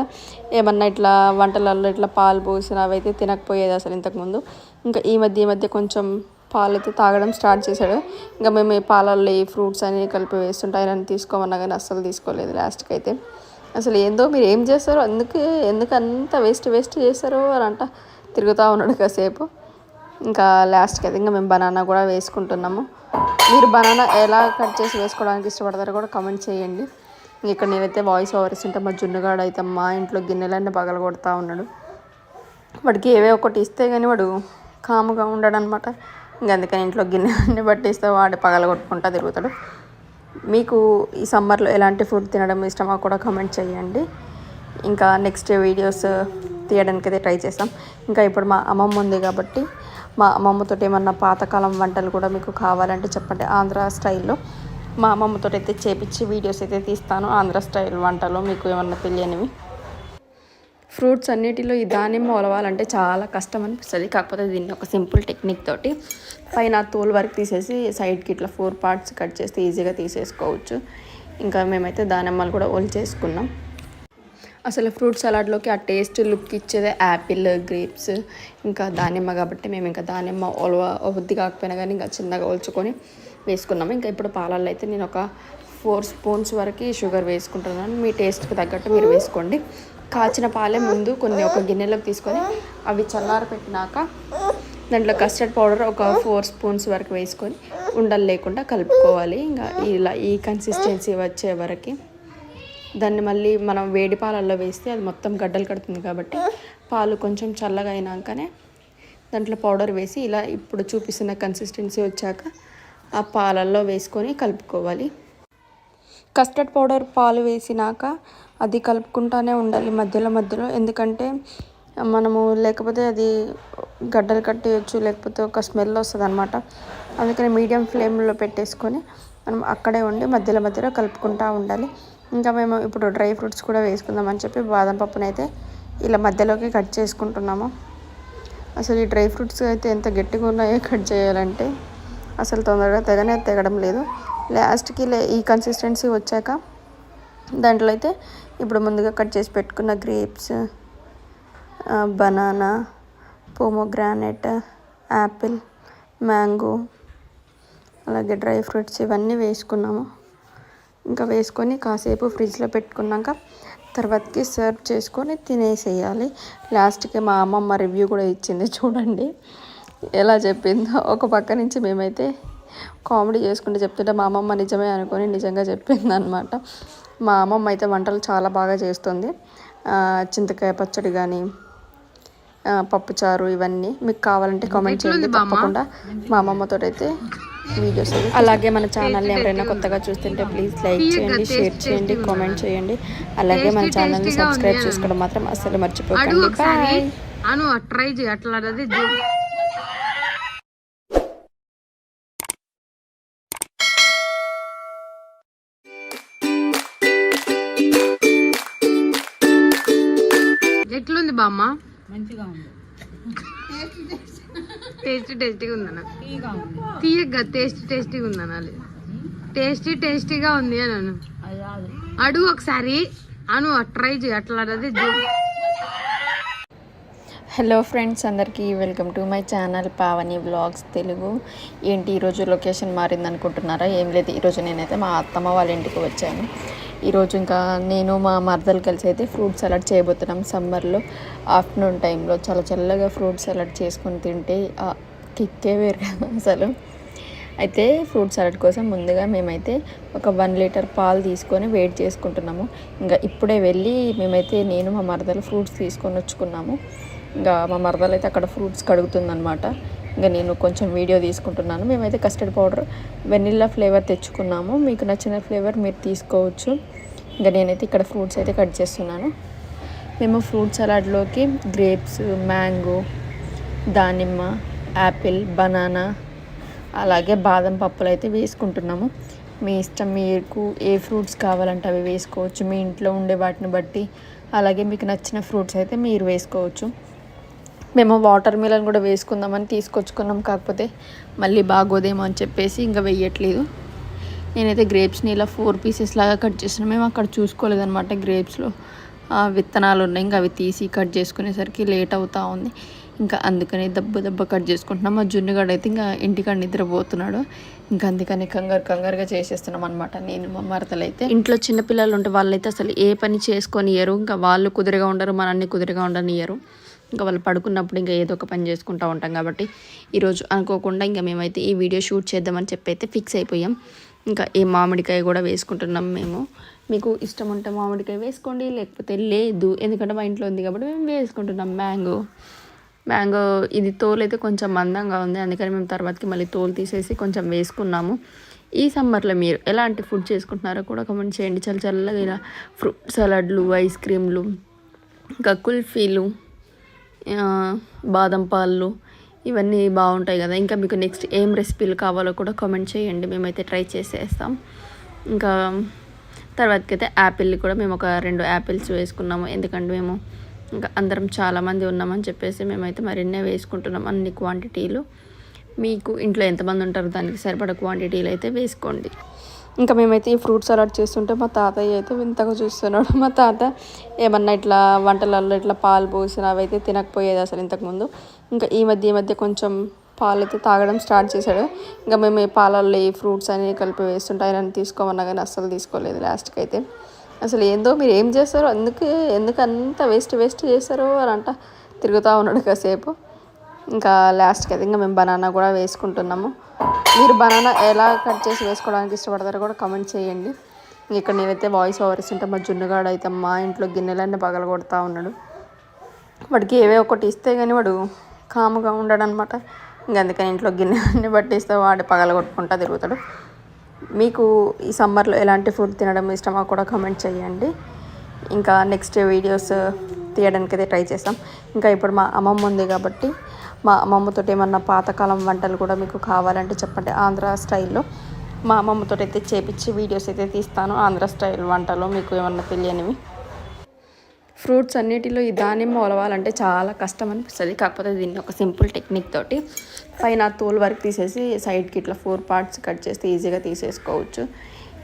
ఏమన్నా ఇట్లా వంటలలో ఇట్లా పాలు పోసిన అవైతే తినకపోయేది అసలు ఇంతకుముందు. ఇంకా ఈ మధ్య కొంచెం పాలు అయితే తాగడం స్టార్ట్ చేశాడు. ఇంకా మేము ఈ పాలల్లో ఈ ఫ్రూట్స్ అన్నీ కలిపి వేస్తుంటే ఆయన తీసుకోమన్నా కానీ అస్సలు తీసుకోలేదు. లాస్ట్కి అయితే అసలు ఏందో మీరు ఏం చేస్తారో ఎందుకు అంత వేస్ట్ చేస్తారో అని అంట తిరుగుతూ ఉన్నాడు కాసేపు. ఇంకా లాస్ట్కి అయితే ఇంకా మేము బనానా కూడా వేసుకుంటున్నాము. మీరు బనానా ఎలా కట్ చేసి వేసుకోవడానికి ఇష్టపడతారో కూడా కామెంట్ చేయండి. ఇక్కడ నేనైతే వాయిస్ ఓవర్ ఇస్తుంటే మా జున్నుగాడు అయితే మా ఇంట్లో గిన్నెలన్నీ పగల కొడతా ఉన్నాడు. వాడికి ఏవే ఒకటి ఇస్తే కానీ వాడు కాముగా ఉండడు అనమాట. ఇంకా అందుకని ఇంట్లో గిన్నెలన్నీ పట్టిస్తే వాడు పగల కొట్టుకుంటా తిరుగుతాడు. మీకు ఈ సమ్మర్లో ఎలాంటి ఫుడ్ తినడం ఇష్టమో కూడా కామెంట్ చేయండి. ఇంకా నెక్స్ట్ వీడియోస్ తీయడానికి అయితే ట్రై చేస్తాం. ఇంకా ఇప్పుడు మా అమ్మమ్మ ఉంది కాబట్టి మా అమ్మమ్మతో ఏమన్నా పాతకాలం వంటలు కూడా మీకు కావాలంటే చెప్పండి. ఆంధ్ర స్టైల్లో మా అమ్మమ్మతో అయితే చేపించి వీడియోస్ అయితే తీస్తాను. ఆంధ్ర స్టైల్ వంటలు మీకు ఏమన్నా తెలియనివి. ఫ్రూట్స్ అన్నిటిలో ఈ దానిమ్మ ఒలవాలంటే చాలా కష్టం అనిపిస్తుంది. కాకపోతే దీన్ని ఒక సింపుల్ టెక్నిక్ తోటి పైన తోలు వరకు తీసేసి సైడ్కి ఇట్లా 4 పార్ట్స్ కట్ చేస్తే ఈజీగా తీసేసుకోవచ్చు. ఇంకా మేమైతే దానిమ్మలు కూడా ఒలిచేసుకున్నాం. అసలు ఫ్రూట్ సలాడ్లోకి ఆ టేస్ట్ లుక్ ఇచ్చేదే యాపిల్, గ్రేప్స్, ఇంకా దానిమ్మ కాబట్టి మేము ఇంకా దానిమ్మ బుద్ధి కాకపోయినా కానీ ఇంకా చిన్నగా ఒలుచుకొని వేసుకున్నాము. ఇంకా ఇప్పుడు పాలల్లో అయితే నేను ఒక 4 స్పూన్స్ వరకు షుగర్ వేసుకుంటున్నాను. మీ టేస్ట్కి తగ్గట్టు మీరు వేసుకోండి. కాచిన పాలే ముందు కొన్ని ఒక గిన్నెలోకి తీసుకొని అవి చల్లార పెట్టినాక దాంట్లో కస్టర్డ్ పౌడర్ ఒక 4 స్పూన్స్ వరకు వేసుకొని ఉండలు లేకుండా కలుపుకోవాలి. ఇంకా ఇలా ఈ కన్సిస్టెన్సీ వచ్చే వరకు దాన్ని మళ్ళీ మనం వేడి పాలల్లో వేస్తే అది మొత్తం గడ్డలు కడుతుంది కాబట్టి పాలు కొంచెం చల్లగా అయినాకనే దాంట్లో పౌడర్ వేసి ఇలా ఇప్పుడు చూపిస్తున్న కన్సిస్టెన్సీ వచ్చాక ఆ పాలల్లో వేసుకొని కలుపుకోవాలి. కస్టర్డ్ పౌడర్ పాలు వేసినాక అది కలుపుకుంటానే ఉండాలి మధ్యలో, ఎందుకంటే మనము లేకపోతే అది గడ్డలు కట్టేయచ్చు, లేకపోతే ఒక స్మెల్ వస్తుంది అనమాట. అందుకని మీడియం ఫ్లేమ్లో పెట్టేసుకొని మనం అక్కడే ఉండి మధ్యలో కలుపుకుంటూ ఉండాలి. ఇంకా మేము ఇప్పుడు డ్రై ఫ్రూట్స్ కూడా వేసుకుందామని చెప్పి బాదం పప్పునైతే ఇలా మధ్యలోకి కట్ చేసుకుంటున్నాము. అసలు ఈ డ్రై ఫ్రూట్స్ అయితే ఎంత గట్టిగా ఉన్నాయో కట్ చేయాలంటే అసలు తొందరగా తెగడం లేదు. లాస్ట్కి ఈ కన్సిస్టెన్సీ వచ్చాక దాంట్లో అయితే ఇప్పుడు ముందుగా కట్ చేసి పెట్టుకున్న grapes, banana, pomegranate, Apple, mango, అలాగే డ్రై ఫ్రూట్స్ ఇవన్నీ వేసుకున్నాము. ఇంకా వేసుకొని కాసేపు ఫ్రిడ్జ్లో పెట్టుకున్నాక తర్వాతకి సర్వ్ చేసుకొని తినేసేయాలి. లాస్ట్కి మా అమ్మమ్మ రివ్యూ కూడా ఇచ్చింది, చూడండి ఎలా చెప్పిందో. ఒక పక్క నుంచి మేమైతే కామెడీ చేసుకుంటూ చెప్తుంటే మా అమ్మమ్మ నిజమే అనుకొని నిజంగా చెప్పింది అనమాట. మా అమ్మమ్మ అయితే వంటలు చాలా బాగా చేస్తుంది. చింతకాయ పచ్చడి కానీ, పప్పుచారు ఇవన్నీ మీకు కావాలంటే కామెంట్ చేయండి. తప్పకుండా మా అమ్మమ్మతో అయితే వీడియోస్. అలాగే మన ఛానల్ని ఎవరైనా కొత్తగా చూస్తుంటే ప్లీజ్ లైక్ చేయండి, షేర్ చేయండి, కామెంట్ చేయండి. అలాగే మన ఛానల్ని సబ్స్క్రైబ్ చేసుకోవడం మాత్రం అస్సలు మర్చిపోకండి. బాయ్. ట్రై చేయి అట్లా ఎట్లుంది బామ్మ? మంచిగా ఉంది. టేస్టీగా ఉందన్న. తీయగా టేస్టీగా ఉందనాలి. టేస్టీగా ఉంది అన్నాను. అడుగు ఒకసారి ట్రై చేయి అట్లా. హలో ఫ్రెండ్స్, అందరికీ welcome to my channel Pavani vlogs Telugu. ఏంటి ఈరోజు లొకేషన్ మారింది అనుకుంటున్నారా? ఏం లేదు, ఈరోజు నేనైతే మా అత్తమ్మ వాళ్ళ ఇంటికి వచ్చాను. ఈరోజు ఇంకా నేను మా మరదలు కలిసి అయితే ఫ్రూట్ సలాడ్ చేయబోతున్నాం. సమ్మర్లో ఆఫ్టర్నూన్ టైంలో చాలా చల్లగా ఫ్రూట్ సలాడ్ చేసుకొని తింటే కిక్కే వేరు కదా అసలు. అయితే ఫ్రూట్ సలాడ్ కోసం ముందుగా మేమైతే ఒక 1 లీటర్ పాలు తీసుకొని వేడి చేసుకుంటున్నాము. ఇంకా ఇప్పుడే వెళ్ళి మేమైతే నేను మా మరదలు ఫ్రూట్స్ తీసుకొని వచ్చుకున్నాము. ఇంకా మా మరదలు అయితే అక్కడ ఫ్రూట్స్ కడుగుతుందనమాట. ఇంకా నేను కొంచెం వీడియో తీసుకుంటున్నాను. మేమైతే కస్టర్డ్ పౌడర్ వెనిల్లా ఫ్లేవర్ తెచ్చుకున్నాము. మీకు నచ్చిన ఫ్లేవర్ మీరు తీసుకోవచ్చు. ఇంకా నేనైతే ఇక్కడ ఫ్రూట్స్ అయితే కట్ చేస్తున్నాను. మేము ఫ్రూట్ సలాడ్లోకి గ్రేప్స్, మ్యాంగో, దానిమ్మ, యాపిల్, బనానా అలాగే బాదం పప్పులు అయితే వేసుకుంటున్నాము. మీ ఇష్టం, మీకు ఏ ఫ్రూట్స్ కావాలంటే అవి వేసుకోవచ్చు. మీ ఇంట్లో ఉండే వాటిని బట్టి అలాగే మీకు నచ్చిన ఫ్రూట్స్ అయితే మీరు వేసుకోవచ్చు. మేము వాటర్ మిలన్ కూడా వేసుకుందామని తీసుకొచ్చుకున్నాం. కాకపోతే మళ్ళీ బాగోదేమో అని చెప్పేసి ఇంకా వేయట్లేదు. నేనైతే గ్రేప్స్ని ఇలా 4 పీసెస్ లాగా కట్ చేస్తున్నాను. మేము అక్కడ చూసుకోలేదన్నమాట. గ్రేప్స్లో విత్తనాలు ఉన్నాయి. ఇంకా అవి తీసి కట్ చేసుకునేసరికి లేట్ అవుతూ ఉంది. ఇంకా అందుకని దెబ్బ కట్ చేసుకుంటున్నాం. మా జున్నుగాడు అయితే ఇంకా ఇంటికాడ నిద్రపోతున్నాడు. ఇంకా అందుకని కంగారుగా చేసేస్తున్నాం అనమాట. నేను మా మరదలు అయితే ఇంట్లో చిన్నపిల్లలు ఉంటే వాళ్ళైతే అసలు ఏ పని చేసుకొనియరు. ఇంకా వాళ్ళు కుదురుగా ఉండరు, మనల్ని కుదురుగా ఉండనియరు. ఇంకా వాళ్ళు పడుకున్నప్పుడు ఇంకా ఏదో ఒక పని చేసుకుంటూ ఉంటాం. కాబట్టి ఈరోజు అనుకోకుండా ఇంకా మేమైతే ఈ వీడియో షూట్ చేద్దామని చెప్పి అయితే ఫిక్స్ అయిపోయాం. ఇంకా ఈ మామిడికాయ కూడా వేసుకుంటున్నాం మేము. మీకు ఇష్టం ఉంటే మామిడికాయ వేసుకోండి, లేకపోతే లేదు. ఎందుకంటే మా ఇంట్లో ఉంది కాబట్టి మేము వేసుకుంటున్నాం. మ్యాంగో ఇది తోలు అయితే కొంచెం మందంగా ఉంది. అందుకని మేము తర్వాతకి మళ్ళీ తోలు తీసేసి కొంచెం వేసుకున్నాము. ఈ సమ్మర్లో మీరు ఎలాంటి ఫుడ్ చేసుకుంటున్నారో కూడా కామెంట్ చేయండి. చల్లగా ఇలా ఫ్రూట్ సలాడ్లు, ఐస్ క్రీమ్లు, ఇంకా కుల్ఫీలు, బాదం పాలు ఇవన్నీ బాగుంటాయి కదా. ఇంకా మీకు నెక్స్ట్ ఏం రెసిపీలు కావాలో కూడా కామెంట్ చేయండి. మేమైతే ట్రై చేసేస్తాం. ఇంకా తర్వాతకి అయితే యాపిల్ కూడా మేము ఒక 2 యాపిల్స్ వేసుకున్నాము. ఎందుకంటే మేము ఇంకా అందరం చాలామంది ఉన్నామని చెప్పేసి మేమైతే మరిన్నే వేసుకుంటున్నాం. అన్ని క్వాంటిటీలు మీకు ఇంట్లో ఎంతమంది ఉంటారో దానికి సరిపడా క్వాంటిటీలు అయితే వేసుకోండి. ఇంకా మేమైతే ఈ ఫ్రూట్ సలాడ్ చేస్తుంటే మా తాతయ్య అయితే వింతగా చూస్తున్నాడు. మా తాత ఏమన్నా ఇట్లా వంటలలో ఇట్లా పాలు పోసిన అవి అయితే తినకపోయేది అసలు ఇంతకుముందు. ఇంకా ఈ మధ్య కొంచెం పాలు అయితే తాగడం స్టార్ట్ చేశాడు. ఇంకా మేము ఈ పాలల్లో ఈ ఫ్రూట్స్ అని కలిపి వేస్తుంటే ఆయన తీసుకోమన్నా కానీ అస్సలు తీసుకోలేదు. లాస్ట్కి అయితే అసలు ఏందో మీరు ఏం చేస్తారో ఎందుకు అంత వేస్ట్ చేస్తారో అని అంట తిరుగుతూ ఉన్నాడు కాసేపు. ఇంకా లాస్ట్కి అయితే ఇంకా మేము బనానా కూడా వేసుకుంటున్నాము. మీరు బనానా ఎలా కట్ చేసి వేసుకోవడానికి ఇష్టపడతారో కూడా కామెంట్ చేయండి. ఇక్కడ నేనైతే వాయిస్ ఓవర్ ఇస్తుంటే మా జున్నుగాడు అయితే మా ఇంట్లో గిన్నెలన్నీ పగల కొడతా ఉన్నాడు. వాడికి ఏవే ఒకటి ఇస్తే కానీ వాడు కాముగా ఉండడు అనమాట. ఇంక అందుకని ఇంట్లో గిన్నెలన్నీ పట్టిస్తే వాడు పగల కొట్టుకుంటా తిరుగుతాడు. మీకు ఈ సమ్మర్లో ఎలాంటి ఫుడ్ తినడం ఇష్టమో కూడా కామెంట్ చేయండి. ఇంకా నెక్స్ట్ వీడియోస్ తీయడానికి అయితే ట్రై చేస్తాం. ఇంకా ఇప్పుడు మా అమ్మమ్మ ఉంది కాబట్టి మా అమ్మమ్మతో ఏమన్నా పాతకాలం వంటలు కూడా మీకు కావాలంటే చెప్పండి. ఆంధ్ర స్టైల్లో మా అమ్మమ్మతో అయితే చేపించి వీడియోస్ అయితే తీస్తాను. ఆంధ్ర స్టైల్ వంటలు మీకు ఏమన్నా తెలియనివి. ఫ్రూట్స్ అన్నిటిలో ఈ దానిమ్మ ఒలవాలంటే చాలా కష్టం అనిపిస్తుంది. కాకపోతే దీన్ని ఒక సింపుల్ టెక్నిక్ తోటి పైన తోలు వరకు తీసేసి సైడ్కి ఇట్లా 4 పార్ట్స్ కట్ చేస్తే ఈజీగా తీసేసుకోవచ్చు.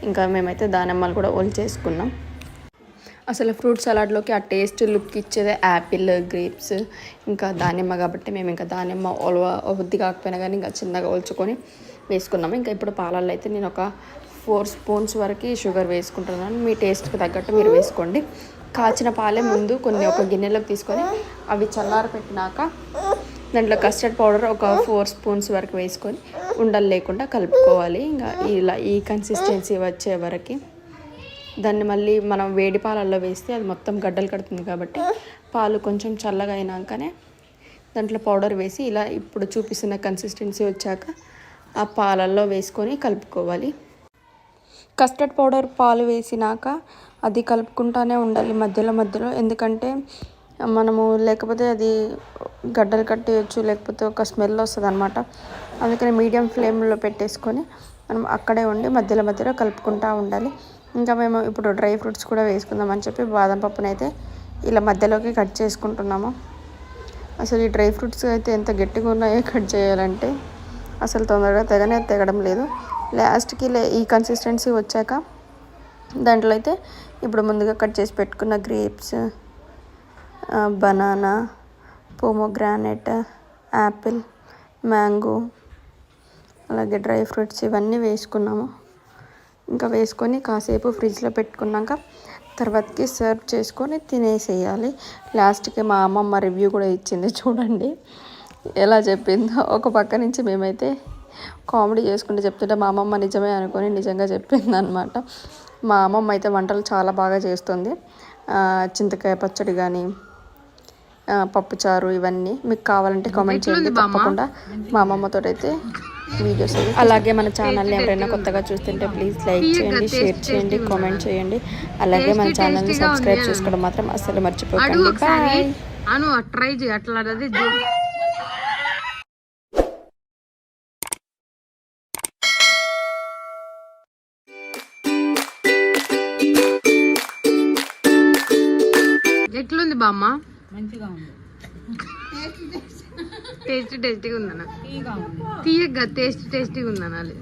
ఇంకా మేమైతే దానిమ్మలు కూడా ఒలిచేసుకున్నాం. అసలు ఫ్రూట్ సలాడ్లోకి ఆ టేస్ట్ లుక్ ఇచ్చేదే యాపిల్, గ్రేప్స్, ఇంకా దానిమ్మ కాబట్టి మేము ఇంకా దానిమ్మ ఒద్ది కాకపోయినా కానీ ఇంకా చిన్నగా ఒలుచుకొని వేసుకున్నాము. ఇంకా ఇప్పుడు పాలల్లో అయితే నేను ఒక 4 స్పూన్స్ వరకు షుగర్ వేసుకుంటున్నాను. మీ టేస్ట్కి తగ్గట్టు మీరు వేసుకోండి. కాచిన పాలే ముందు కొన్ని ఒక గిన్నెలోకి తీసుకొని అవి చల్లారి పెట్టినాక దాంట్లో కస్టర్డ్ పౌడర్ ఒక 4 స్పూన్స్ వరకు వేసుకొని ఉండలు లేకుండా కలుపుకోవాలి. ఇంకా ఇలా ఈ కన్సిస్టెన్సీ వచ్చే వరకు దాన్ని మళ్ళీ మనం వేడి పాలల్లో వేస్తే అది మొత్తం గడ్డలు కడుతుంది. కాబట్టి పాలు కొంచెం చల్లగా అయినాకనే దాంట్లో పౌడర్ వేసి ఇలా ఇప్పుడు చూపిస్తున్న కన్సిస్టెన్సీ వచ్చాక ఆ పాలల్లో వేసుకొని కలుపుకోవాలి. కస్టర్డ్ పౌడర్ పాలు వేసినాక అది కలుపుకుంటానే ఉండాలి మధ్యలో. ఎందుకంటే మనము లేకపోతే అది గడ్డలు కట్టేయచ్చు, లేకపోతే ఒక స్మెల్ వస్తుంది అనమాట. అందుకని మీడియం ఫ్లేమ్లో పెట్టేసుకొని మనం అక్కడే ఉండి మధ్యలో కలుపుకుంటూ ఉండాలి. ఇంకా మేము ఇప్పుడు డ్రై ఫ్రూట్స్ కూడా వేసుకుందామని చెప్పి బాదం పప్పునైతే ఇలా మధ్యలోకి కట్ చేసుకుంటున్నాము. అసలు ఈ డ్రై ఫ్రూట్స్ అయితే ఎంత గట్టిగా ఉన్నాయో కట్ చేయాలంటే అసలు తొందరగా తెగడం లేదు. లాస్ట్కి ఈ కన్సిస్టెన్సీ వచ్చాక దాంట్లో అయితే ఇప్పుడు ముందుగా కట్ చేసి పెట్టుకున్న grapes, banana, pomegranate, Apple, mango అలాగే డ్రై ఫ్రూట్స్ ఇవన్నీ వేసుకున్నాము. ఇంకా వేసుకొని కాసేపు ఫ్రిడ్జ్లో పెట్టుకున్నాక తర్వాతకి సర్వ్ చేసుకొని తినేసేయాలి. లాస్ట్కి మా అమ్మమ్మ రివ్యూ కూడా ఇచ్చింది చూడండి ఎలా చెప్పిందో. ఒక పక్క నుంచి మేమైతే కామెడీ చేసుకుంటూ చెప్తుంటే మా అమ్మమ్మ నిజమే అనుకొని నిజంగా చెప్పింది అనమాట. మా అమ్మమ్మ అయితే వంటలు చాలా బాగా చేస్తుంది. చింతకాయ పచ్చడి కానీ పప్పుచారు ఇవన్నీ మీకు కావాలంటే కామెంట్ చేయండి. తప్పకుండా మా అమ్మమ్మతో అయితే వీడియోస్. అలాగే మన ఛానల్ని ఎవరైనా కొత్తగా చూస్తుంటే ప్లీజ్ లైక్ చేయండి, షేర్ చేయండి, కామెంట్ చేయండి. అలాగే మన ఛానల్ని సబ్స్క్రైబ్ చేసుకోవడం మాత్రం అస్సలు మర్చిపోకండి. బాయ్. ట్రై చేయి అట్లా ఎట్లుంది బామ్మ? మంచిగా ఉంది. టేస్టీగా ఉందన్న. తీయగా టేస్టీగా ఉందనాలి.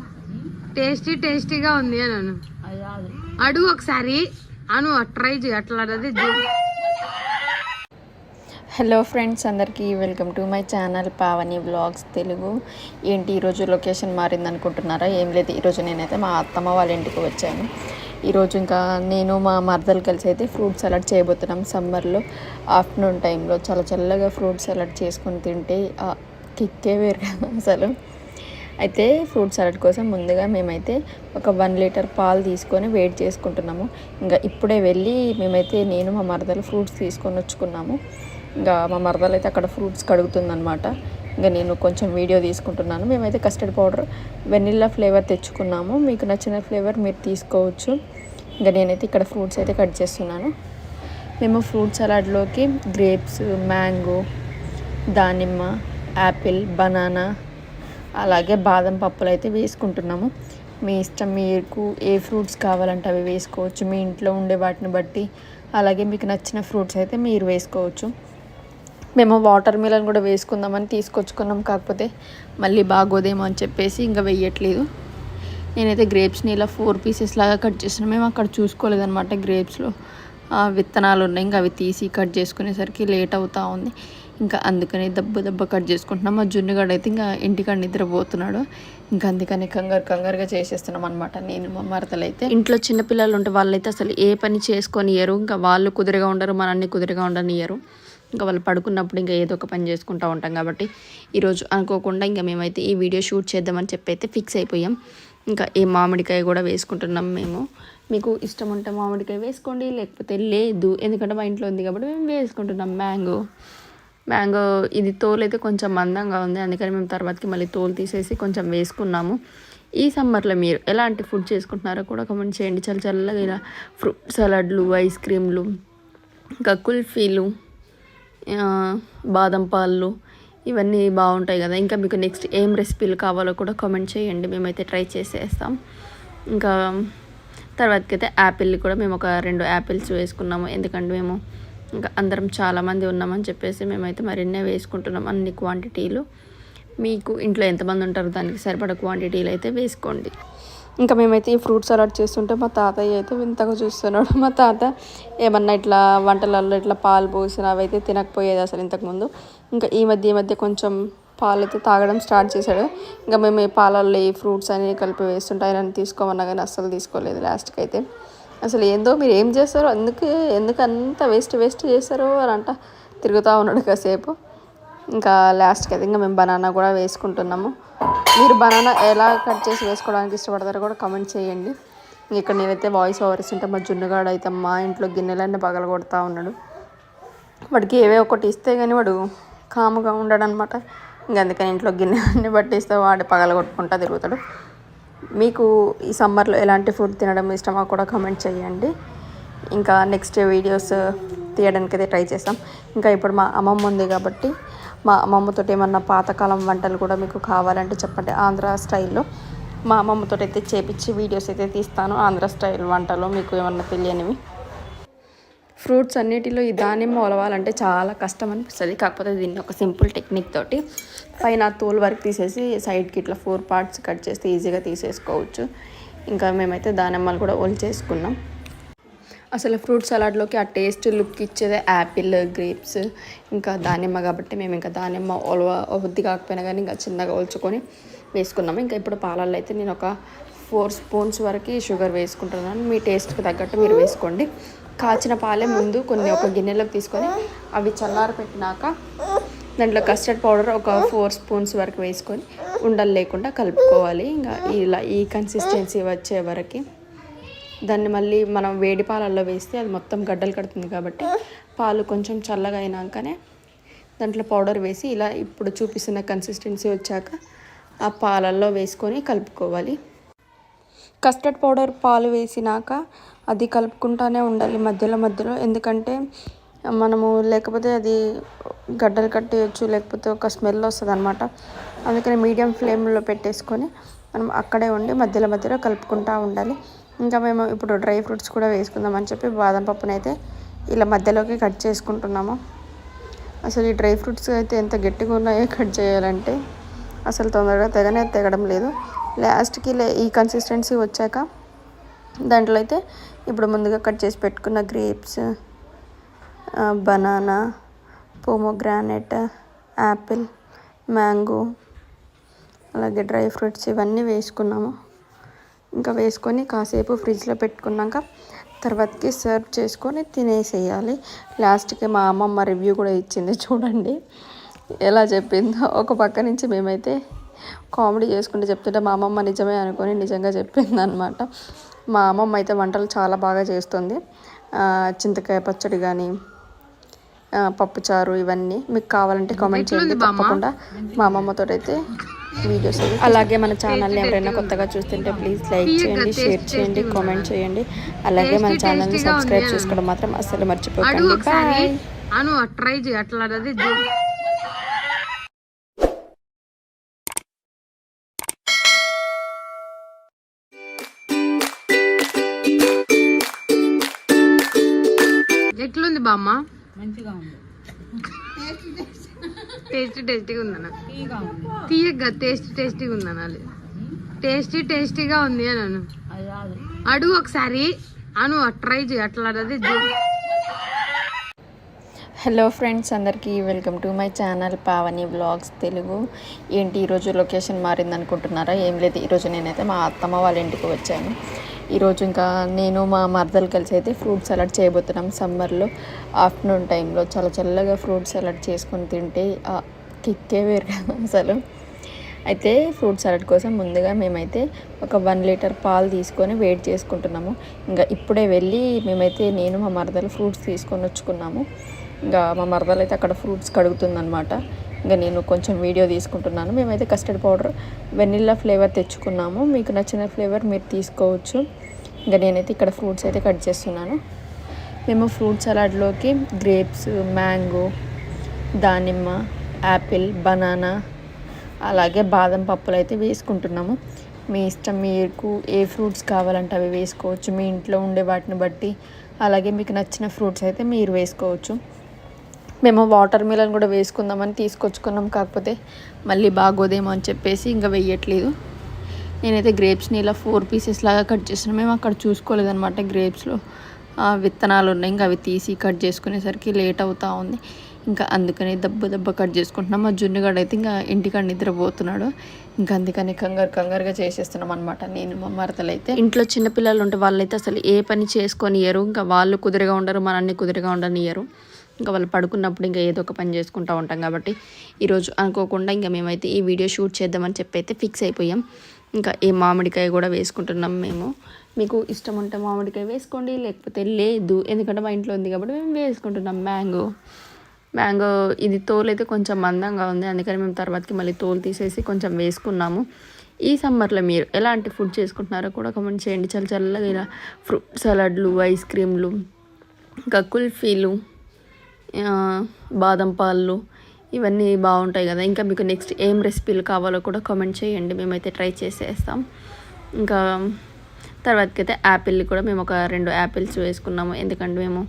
టేస్టీగా ఉంది అను. అడుగు ఒకసారి ట్రై చేయి అట్లా. హలో ఫ్రెండ్స్, అందరికీ welcome to my channel Pavani vlogs Telugu. ఏంటి ఈరోజు లొకేషన్ మారింది అనుకుంటున్నారా? ఏం లేదు, ఈరోజు నేనైతే మా అత్తమ్మ వాళ్ళ ఇంటికి వచ్చాను. ఈరోజు ఇంకా నేను మా మరదలు కలిసి అయితే ఫ్రూట్ సలాడ్ చేయబోతున్నాం. సమ్మర్లో ఆఫ్టర్నూన్ టైంలో చాలా చల్లగా ఫ్రూట్ సలాడ్ చేసుకొని తింటే కిక్కే వేరు కదా అసలు. అయితే ఫ్రూట్ సలాడ్ కోసం ముందుగా మేమైతే ఒక 1 లీటర్ పాలు తీసుకొని వేడి చేసుకుంటున్నాము. ఇంకా ఇప్పుడే వెళ్ళి మేమైతే నేను మా మరదలు ఫ్రూట్స్ తీసుకొని వచ్చుకున్నాము. ఇంకా మా మరదలు అయితే అక్కడ ఫ్రూట్స్ కడుగుతుందనమాట. ఇంకా నేను కొంచెం వీడియో తీసుకుంటున్నాను. మేమైతే కస్టర్డ్ పౌడర్ వెనిల్లా ఫ్లేవర్ తెచ్చుకున్నాము. మీకు నచ్చిన ఫ్లేవర్ మీరు తీసుకోవచ్చు. ఇంకా నేనైతే ఇక్కడ ఫ్రూట్స్ అయితే కట్ చేస్తున్నాను. మేము ఫ్రూట్ సలాడ్లోకి గ్రేప్స్, మ్యాంగో, దానిమ్మ, యాపిల్, బనానా అలాగే బాదం పప్పులు అయితే వేసుకుంటున్నాము. మీ ఇష్టం, మీకు ఏ ఫ్రూట్స్ కావాలంటే అవి వేసుకోవచ్చు. మీ ఇంట్లో ఉండే వాటిని బట్టి అలాగే మీకు నచ్చిన ఫ్రూట్స్ అయితే మీరు వేసుకోవచ్చు. మేము వాటర్ మిలన్ కూడా వేసుకుందామని తీసుకొచ్చుకున్నాం. కాకపోతే మళ్ళీ బాగోదేమో అని చెప్పేసి ఇంకా వేయట్లేదు. నేనైతే గ్రేప్స్ని ఇలా 4 పీసెస్ లాగా కట్ చేస్తున్నాను. మేము అక్కడ చూసుకోలేదన్నమాట, గ్రేప్స్లో విత్తనాలు ఉన్నాయి. ఇంకా అవి తీసి కట్ చేసుకునేసరికి లేట్ అవుతూ ఉంది. ఇంకా అందుకని దెబ్బ కట్ చేసుకుంటున్నాం. మా జున్నుగాడు అయితే ఇంకా ఇంటికాడ నిద్రపోతున్నాడు. ఇంకా అందుకని కంగారుగా చేసేస్తున్నాం అనమాట. నేను మా మరదలు అయితే ఇంట్లో చిన్నపిల్లలు ఉంటే వాళ్ళైతే అసలు ఏ పని చేసుకొనియరు. ఇంకా వాళ్ళు కుదురుగా ఉండరు, మనల్ని కుదురుగా ఉండనియరు. ఇంకా వాళ్ళు పడుకున్నప్పుడు ఇంకా ఏదో ఒక పని చేసుకుంటూ ఉంటాం. కాబట్టి ఈరోజు అనుకోకుండా ఇంకా మేమైతే ఈ వీడియో షూట్ చేద్దామని చెప్పి అయితే ఫిక్స్ అయిపోయాం. ఇంకా ఈ మామిడికాయ కూడా వేసుకుంటున్నాం మేము. మీకు ఇష్టం ఉంటే మామిడికాయ వేసుకోండి, లేకపోతే లేదు. ఎందుకంటే మా ఇంట్లో ఉంది కాబట్టి మేము వేసుకుంటున్నాం. మ్యాంగో ఇది తోలు అయితే కొంచెం మందంగా ఉంది, అందుకని మేము తర్వాతకి మళ్ళీ తోలు తీసేసి కొంచెం వేసుకున్నాము. ఈ సమ్మర్లో మీరు ఎలాంటి ఫుడ్ చేసుకుంటున్నారో కూడా కామెంట్ చేయండి. చల్లగా ఇలా ఫ్రూట్ సలాడ్లు, ఐస్ క్రీమ్లు, ఇంకా కుల్ఫీలు, బాదం పాలు ఇవన్నీ బాగుంటాయి కదా. ఇంకా మీకు నెక్స్ట్ ఏం రెసిపీలు కావాలో కూడా కామెంట్ చేయండి, మేమైతే ట్రై చేసేస్తాం. ఇంకా తర్వాతకి అయితే యాపిల్ కూడా మేము ఒక 2 యాపిల్స్ వేసుకున్నాము. ఎందుకంటే మేము ఇంకా అందరం చాలామంది ఉన్నామని చెప్పేసి మేమైతే మరిన్నే వేసుకుంటున్నాం. అన్ని క్వాంటిటీలు మీకు ఇంట్లో ఎంతమంది ఉంటారో దానికి సరిపడ క్వాంటిటీలు అయితే వేసుకోండి. ఇంకా మేమైతే ఈ ఫ్రూట్ సలాడ్ చేస్తుంటే మా తాతయ్య అయితే వింతగా చూస్తున్నాడు. మా తాత ఏమన్నా ఇట్లా వంటలలో ఇట్లా పాలు పోసిన అవైతే తినకపోయేది అసలు ఇంతకుముందు. ఇంకా ఈ మధ్య కొంచెం పాలు అయితే తాగడం స్టార్ట్ చేశాడు. ఇంకా మేము ఈ పాలల్లో ఈ ఫ్రూట్స్ అని కలిపి వేస్తుంటే ఆయన తీసుకోమన్నా కానీ అస్సలు తీసుకోలేదు. లాస్ట్కి అయితే అసలు ఏందో మీరు ఏం చేస్తారో, ఎందుకు అంత వేస్ట్ చేస్తారో అని అంట తిరుగుతూ ఉన్నాడు కాసేపు. ఇంకా లాస్ట్కి అయితే ఇంకా మేము బనానా కూడా వేసుకుంటున్నాము. మీరు బనానా ఎలా కట్ చేసి వేసుకోవడానికి ఇష్టపడతారో కూడా కామెంట్ చేయండి. ఇక్కడ నేనైతే వాయిస్ ఓవర్ ఇస్తుంటే మా జున్నుగాడు అయితే మా ఇంట్లో గిన్నెలన్నీ పగలగొడతా ఉన్నాడు. వాడికి ఏవే ఒకటి ఇస్తే కానీ వాడు కాముగా ఉండడు అనమాట. ఇంక అందుకని ఇంట్లో గిన్నెలన్నీ పట్టిస్తే వాడు పగలగొట్టుకుంటా తిరుగుతాడు. మీకు ఈ సమ్మర్లో ఎలాంటి ఫుడ్ తినడం ఇష్టమో కూడా కామెంట్ చేయండి. ఇంకా నెక్స్ట్ వీడియోస్ తీయడానికి అయితే ట్రై చేస్తాం. ఇంకా ఇప్పుడు మా అమ్మమ్మ ఉంది కాబట్టి మా అమ్మమ్మతో ఏమన్నా పాతకాలం వంటలు కూడా మీకు కావాలంటే చెప్పండి. ఆంధ్ర స్టైల్లో మా అమ్మమ్మతో అయితే చేపించి వీడియోస్ అయితే తీస్తాను. ఆంధ్ర స్టైల్ వంటలు మీకు ఏమన్నా తెలియనివి. ఫ్రూట్స్ అన్నిటిలో ఈ దానిమ్మ ఒలవాలంటే చాలా కష్టం అనిపిస్తుంది. కాకపోతే దీన్ని ఒక సింపుల్ టెక్నిక్ తోటి పైన తోలు వరకు తీసేసి సైడ్కి ఇట్లా 4 పార్ట్స్ కట్ చేస్తే ఈజీగా తీసేసుకోవచ్చు. ఇంకా మేమైతే దానిమ్మలు కూడా ఒలిచేసుకున్నాం. అసలు ఫ్రూట్ సలాడ్లోకి ఆ టేస్ట్ లుక్ ఇచ్చేదే యాపిల్, గ్రేప్స్, ఇంకా దానిమ్మ కాబట్టి మేము ఇంకా దానిమ్మ ఒద్ది కాకపోయినా కానీ ఇంకా చిన్నగా ఒలుచుకొని వేసుకున్నాము. ఇంకా ఇప్పుడు పాలల్లో అయితే నేను ఒక 4 స్పూన్స్ వరకు షుగర్ వేసుకుంటున్నాను. మీ టేస్ట్కి తగ్గట్టు మీరు వేసుకోండి. కాచిన పాలే ముందు కొన్ని ఒక గిన్నెలోకి తీసుకొని అవి చల్లారపెట్టినాక దాంట్లో కస్టర్డ్ పౌడర్ ఒక 4 స్పూన్స్ వరకు వేసుకొని ఉండలు లేకుండా కలుపుకోవాలి. ఇంకా ఇలా ఈ కన్సిస్టెన్సీ వచ్చే వరకు దాన్ని మళ్ళీ మనం వేడి పాలల్లో వేస్తే అది మొత్తం గడ్డలు కడుతుంది. కాబట్టి పాలు కొంచెం చల్లగా అయినాకనే దాంట్లో పౌడర్ వేసి ఇలా ఇప్పుడు చూపిస్తున్న కన్సిస్టెన్సీ వచ్చాక ఆ పాలల్లో వేసుకొని కలుపుకోవాలి. కస్టర్డ్ పౌడర్ పాలు వేసినాక అది కలుపుకుంటూనే ఉండాలి మధ్యలో. ఎందుకంటే మనము లేకపోతే అది గడ్డలు కట్టేయచ్చు, లేకపోతే ఒక స్మెల్ వస్తుంది అనమాట. అందుకని మీడియం ఫ్లేమ్లో పెట్టేసుకొని మనం అక్కడే ఉండి మధ్యలో కలుపుకుంటూ ఉండాలి. ఇంకా మేము ఇప్పుడు డ్రై ఫ్రూట్స్ కూడా వేసుకుందామని చెప్పి బాదం పప్పునైతే ఇలా మధ్యలోకి కట్ చేసుకుంటున్నాము. అసలు ఈ డ్రై ఫ్రూట్స్ అయితే ఎంత గట్టిగా ఉన్నాయో కట్ చేయాలంటే అసలు తొందరగా తెగడం లేదు. లాస్ట్కి ఈ కన్సిస్టెన్సీ వచ్చాక దాంట్లో అయితే ఇప్పుడు ముందుగా కట్ చేసి పెట్టుకున్న grapes, banana, pomegranate, Apple, mango, అలాగే డ్రై ఫ్రూట్స్ ఇవన్నీ వేసుకున్నాము. ఇంకా వేసుకొని కాసేపు ఫ్రిడ్జ్లో పెట్టుకున్నాక తర్వాతకి సర్వ్ చేసుకొని తినేసేయాలి. లాస్ట్కి మా అమ్మమ్మ రివ్యూ కూడా ఇచ్చింది, చూడండి ఎలా చెప్పిందో. ఒక పక్క నుంచి మేమైతే కామెడీ చేసుకుంటూ చెప్తుంటే మా అమ్మమ్మ నిజమే అనుకొని నిజంగా చెప్పింది అనమాట. మా అమ్మమ్మ అయితే వంటలు చాలా బాగా చేస్తుంది. చింతకాయ పచ్చడి కానీ, పప్పుచారు ఇవన్నీ మీకు కావాలంటే కామెంట్ చేయండి. తప్పకుండా మా అమ్మమ్మతో అయితే వీడియోస్. అలాగే మన ఛానల్ని ఎవరైనా కొత్తగా చూస్తుంటే ప్లీజ్ లైక్ చేయండి, షేర్ చేయండి, కామెంట్ చేయండి. అలాగే మన ఛానల్ని సబ్స్క్రైబ్ చేసుకోవడం మాత్రం అస్సలు మర్చిపోకండి. బాయ్. ట్రై చేయి అట్లా ఎట్లుంది బామ్మ? మంచిగా ఉంది. టేస్టీగా ఉందన్న. తీయగా టేస్టీగా ఉందనాలి. టేస్టీగా ఉంది అన్నాను. అడుగు ఒకసారి ట్రై చేయి అట్లా. హలో ఫ్రెండ్స్, అందరికీ welcome to my channel Pavani vlogs Telugu. ఏంటి ఈరోజు లొకేషన్ మారింది అనుకుంటున్నారా? ఏం లేదు, ఈరోజు నేనైతే మా అత్తమ్మ వాళ్ళ ఇంటికి వచ్చాను. ఈరోజు ఇంకా నేను మా మరదలు కలిసి అయితే ఫ్రూట్ సలాడ్ చేయబోతున్నాం. సమ్మర్లో ఆఫ్టర్నూన్ టైంలో చాలా చల్లగా ఫ్రూట్ సలాడ్ చేసుకొని తింటే కిక్కే వేరు కదా అసలు. అయితే ఫ్రూట్ సలాడ్ కోసం ముందుగా మేమైతే ఒక 1 లీటర్ పాలు తీసుకొని వేడి చేసుకుంటున్నాము. ఇంకా ఇప్పుడే వెళ్ళి మేమైతే నేను మా మరదలు ఫ్రూట్స్ తీసుకొని వచ్చుకున్నాము. ఇంకా మా మరదలు అయితే అక్కడ ఫ్రూట్స్ కడుగుతుందనమాట. ఇంకా నేను కొంచెం వీడియో తీసుకుంటున్నాను. మేమైతే కస్టర్డ్ పౌడర్ వెనిల్లా ఫ్లేవర్ తెచ్చుకున్నాము. మీకు నచ్చిన ఫ్లేవర్ మీరు తీసుకోవచ్చు. ఇంకా నేనైతే ఇక్కడ ఫ్రూట్స్ అయితే కట్ చేస్తున్నాను. మేము ఫ్రూట్ సలాడ్లోకి గ్రేప్స్, మ్యాంగో, దానిమ్మ, యాపిల్, బనానా, అలాగే బాదం పప్పులు అయితే వేసుకుంటున్నాము. మీ ఇష్టం, మీకు ఏ ఫ్రూట్స్ కావాలంటే అవి వేసుకోవచ్చు. మీ ఇంట్లో ఉండే వాటిని బట్టి, అలాగే మీకు నచ్చిన ఫ్రూట్స్ అయితే మీరు వేసుకోవచ్చు. మేము వాటర్ మిలన్ కూడా వేసుకుందామని తీసుకొచ్చుకున్నాం. కాకపోతే మళ్ళీ బాగోదేమో అని చెప్పేసి ఇంకా వేయట్లేదు. నేనైతే గ్రేప్స్ని ఇలా 4 పీసెస్ లాగా కట్ చేస్తున్నాను. మేము అక్కడ చూసుకోలేదన్నమాట, గ్రేప్స్లో విత్తనాలు ఉన్నాయి. ఇంకా అవి తీసి కట్ చేసుకునేసరికి లేట్ అవుతూ ఉంది. ఇంకా అందుకని దెబ్బ కట్ చేసుకుంటున్నాం. మా జున్నుగాడు అయితే ఇంకా ఇంటికాడ నిద్రపోతున్నాడు. ఇంకా అందుకని కంగారుగా చేసేస్తున్నాం అనమాట. నేను మా మరదలు అయితే ఇంట్లో చిన్నపిల్లలు ఉంటే వాళ్ళైతే అసలు ఏ పని చేసుకొనియరు. ఇంకా వాళ్ళు కుదురుగా ఉండరు, మనల్ని కుదురుగా ఉండనియరు. ఇంకా వాళ్ళు పడుకున్నప్పుడు ఇంకా ఏదో ఒక పని చేసుకుంటూ ఉంటాం. కాబట్టి ఈరోజు అనుకోకుండా ఇంకా మేమైతే ఈ వీడియో షూట్ చేద్దామని చెప్పి అయితే ఫిక్స్ అయిపోయాం. ఇంకా ఈ మామిడికాయ కూడా వేసుకుంటున్నాం మేము. మీకు ఇష్టం ఉంటే మామిడికాయ వేసుకోండి, లేకపోతే లేదు. ఎందుకంటే మా ఇంట్లో ఉంది కాబట్టి మేము వేసుకుంటున్నాం. మ్యాంగో ఇది తోలు అయితే కొంచెం మందంగా ఉంది, అందుకని మేము తర్వాతకి మళ్ళీ తోలు తీసేసి కొంచెం వేసుకున్నాము. ఈ సమ్మర్లో మీరు ఎలాంటి ఫుడ్ చేసుకుంటున్నారో కూడా కామెంట్ చేయండి. చల్లగా ఇలా ఫ్రూట్ సలాడ్లు, ఐస్ క్రీమ్లు, ఇంకా కుల్ఫీలు, బాదం పాలు ఇవన్నీ బాగుంటాయి కదా. ఇంకా మీకు నెక్స్ట్ ఏం రెసిపీలు కావాలో కూడా కామెంట్ చేయండి, మేమైతే ట్రై చేసేస్తాం. ఇంకా తర్వాతకి అయితే యాపిల్ కూడా మేము ఒక 2 యాపిల్స్ వేసుకున్నాము. ఎందుకంటే మేము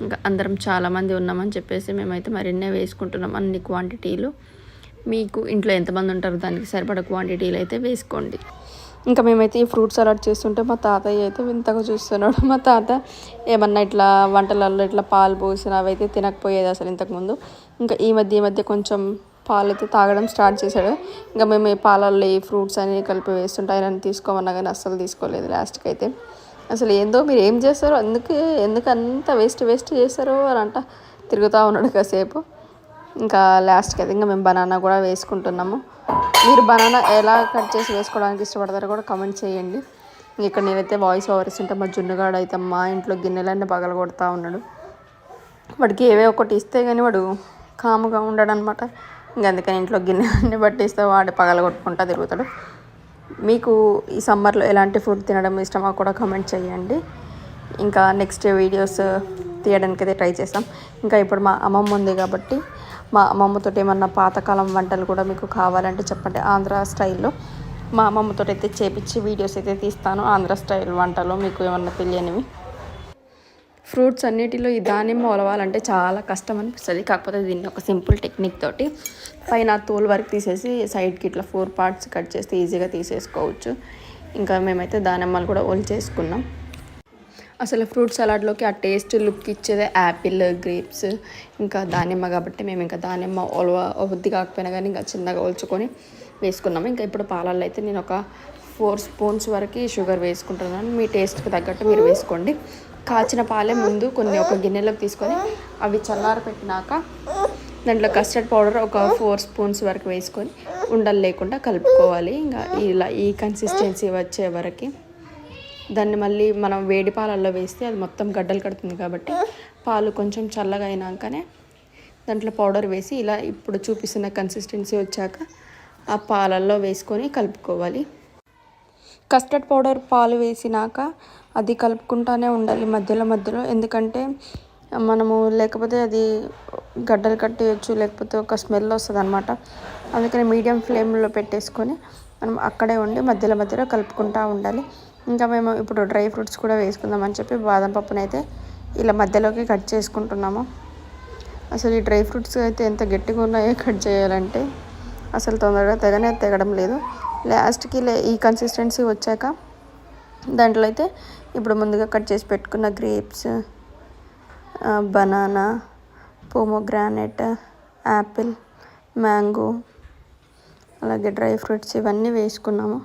ఇంకా అందరం చాలామంది ఉన్నామని చెప్పేసి మేమైతే మరిన్నే వేసుకుంటున్నాం. అన్ని క్వాంటిటీలు మీకు ఇంట్లో ఎంతమంది ఉంటారో దానికి సరిపడ క్వాంటిటీలు అయితే వేసుకోండి. ఇంకా మేమైతే ఈ ఫ్రూట్ సలాడ్ చేస్తుంటే మా తాతయ్య అయితే వింతగా చూస్తున్నాడు. మా తాత ఏమన్నా ఇట్లా వంటలలో ఇట్లా పాలు పోసిన అవి అయితే తినకపోయేది అసలు ఇంతకుముందు. ఇంకా ఈ మధ్య కొంచెం పాలు అయితే తాగడం స్టార్ట్ చేశాడు. ఇంకా మేము ఈ పాలల్లో ఈ ఫ్రూట్స్ అన్నీ కలిపి వేస్తుంటాయని తీసుకోమన్నా కానీ అస్సలు తీసుకోలేదు. లాస్ట్కి అయితే అసలు ఏందో మీరు ఏం చేస్తారో ఎందుకు అంత వేస్ట్ చేస్తారో అని అంట తిరుగుతూ ఉన్నాడు కాసేపు. ఇంకా లాస్ట్కి అయితే ఇంకా మేము బనానా కూడా వేసుకుంటున్నాము. మీరు బనానా ఎలా కట్ చేసి వేసుకోవడానికి ఇష్టపడతారో కూడా కామెంట్ చేయండి. ఇక్కడ నేనైతే వాయిస్ ఓవర్ ఇస్తుంటే మా జున్నుగాడు అయితే మా ఇంట్లో గిన్నెలన్నీ పగల కొడతా ఉన్నాడు. వాడికి ఏవే ఒకటి ఇస్తే కానీ వాడు కాముగా ఉండడు అనమాట. ఇంకా అందుకని ఇంట్లో గిన్నెలన్నీ పట్టిస్తే వాడు పగల కొట్టుకుంటా తిరుగుతాడు. మీకు ఈ సమ్మర్లో ఎలాంటి ఫుడ్ తినడం ఇష్టమో కూడా కామెంట్ చేయండి. ఇంకా నెక్స్ట్ వీడియోస్ తీయడానికి అయితే ట్రై చేస్తాం. ఇంకా ఇప్పుడు మా అమ్మమ్మ ఉంది కాబట్టి మా అమ్మమ్మతో ఏమన్నా పాతకాలం వంటలు కూడా మీకు కావాలంటే చెప్పండి. ఆంధ్ర స్టైల్లో మా అమ్మమ్మతో అయితే చేపించి వీడియోస్ అయితే తీస్తాను. ఆంధ్ర స్టైల్ వంటలు మీకు ఏమన్నా తెలియనివి. ఫ్రూట్స్ అన్నిటిలో ఈ దానిమ్మ ఒలవాలంటే చాలా కష్టం అనిపిస్తుంది. కాకపోతే దీన్ని ఒక సింపుల్ టెక్నిక్ తోటి పైన తోలు వరకు తీసేసి సైడ్కి ఇట్లా 4 పార్ట్స్ కట్ చేస్తే ఈజీగా తీసేసుకోవచ్చు. ఇంకా మేమైతే దానిమ్మలు కూడా ఒలిచేసుకున్నాం. అసలు ఫ్రూట్ సలాడ్లోకి ఆ టేస్ట్ లుక్ ఇచ్చేదే యాపిల్, గ్రేప్స్, ఇంకా దానిమ్మ కాబట్టి మేము ఇంకా దానిమ్మ బుద్ధి కాకపోయినా కానీ ఇంకా చిన్నగా ఒలుచుకొని వేసుకున్నాము. ఇంకా ఇప్పుడు పాలల్లో అయితే నేను ఒక 4 స్పూన్స్ వరకు షుగర్ వేసుకుంటున్నాను. మీ టేస్ట్కి తగ్గట్టు మీరు వేసుకోండి. కాచిన పాలే ముందు కొన్ని ఒక గిన్నెలోకి తీసుకొని అవి చల్లార పెట్టినాక దాంట్లో కస్టర్డ్ పౌడర్ ఒక 4 స్పూన్స్ వరకు వేసుకొని ఉండలు లేకుండా కలుపుకోవాలి. ఇంకా ఇలా ఈ కన్సిస్టెన్సీ వచ్చే వరకు దాన్ని మళ్ళీ మనం వేడి పాలల్లో వేస్తే అది మొత్తం గడ్డలు కడుతుంది కాబట్టి పాలు కొంచెం చల్లగా అయినాకనే దాంట్లో పౌడర్ వేసి ఇలా ఇప్పుడు చూపిస్తున్న కన్సిస్టెన్సీ వచ్చాక ఆ పాలల్లో వేసుకొని కలుపుకోవాలి. కస్టర్డ్ పౌడర్ పాలు వేసినాక అది కలుపుకుంటానే ఉండాలి మధ్యలో, ఎందుకంటే మనము లేకపోతే అది గడ్డలు కట్టేయచ్చు, లేకపోతే ఒక స్మెల్ వస్తుంది అనమాట. అందుకని మీడియం ఫ్లేమ్లో పెట్టేసుకొని మనం అక్కడే ఉండి మధ్యలో కలుపుకుంటూ ఉండాలి. ఇంకా మేము ఇప్పుడు డ్రై ఫ్రూట్స్ కూడా వేసుకుందామని చెప్పి బాదం పప్పునైతే ఇలా మధ్యలోకి కట్ చేసుకుంటున్నాము. అసలు ఈ డ్రై ఫ్రూట్స్ అయితే ఎంత గట్టిగా ఉన్నాయో కట్ చేయాలంటే అసలు తొందరగా తెగడం లేదు. లాస్ట్కి ఈ కన్సిస్టెన్సీ వచ్చాక దాంట్లో అయితే ఇప్పుడు ముందుగా కట్ చేసి పెట్టుకున్న grapes, banana, pomegranate, Apple, mango, అలాగే డ్రై ఫ్రూట్స్ ఇవన్నీ వేసుకున్నాము.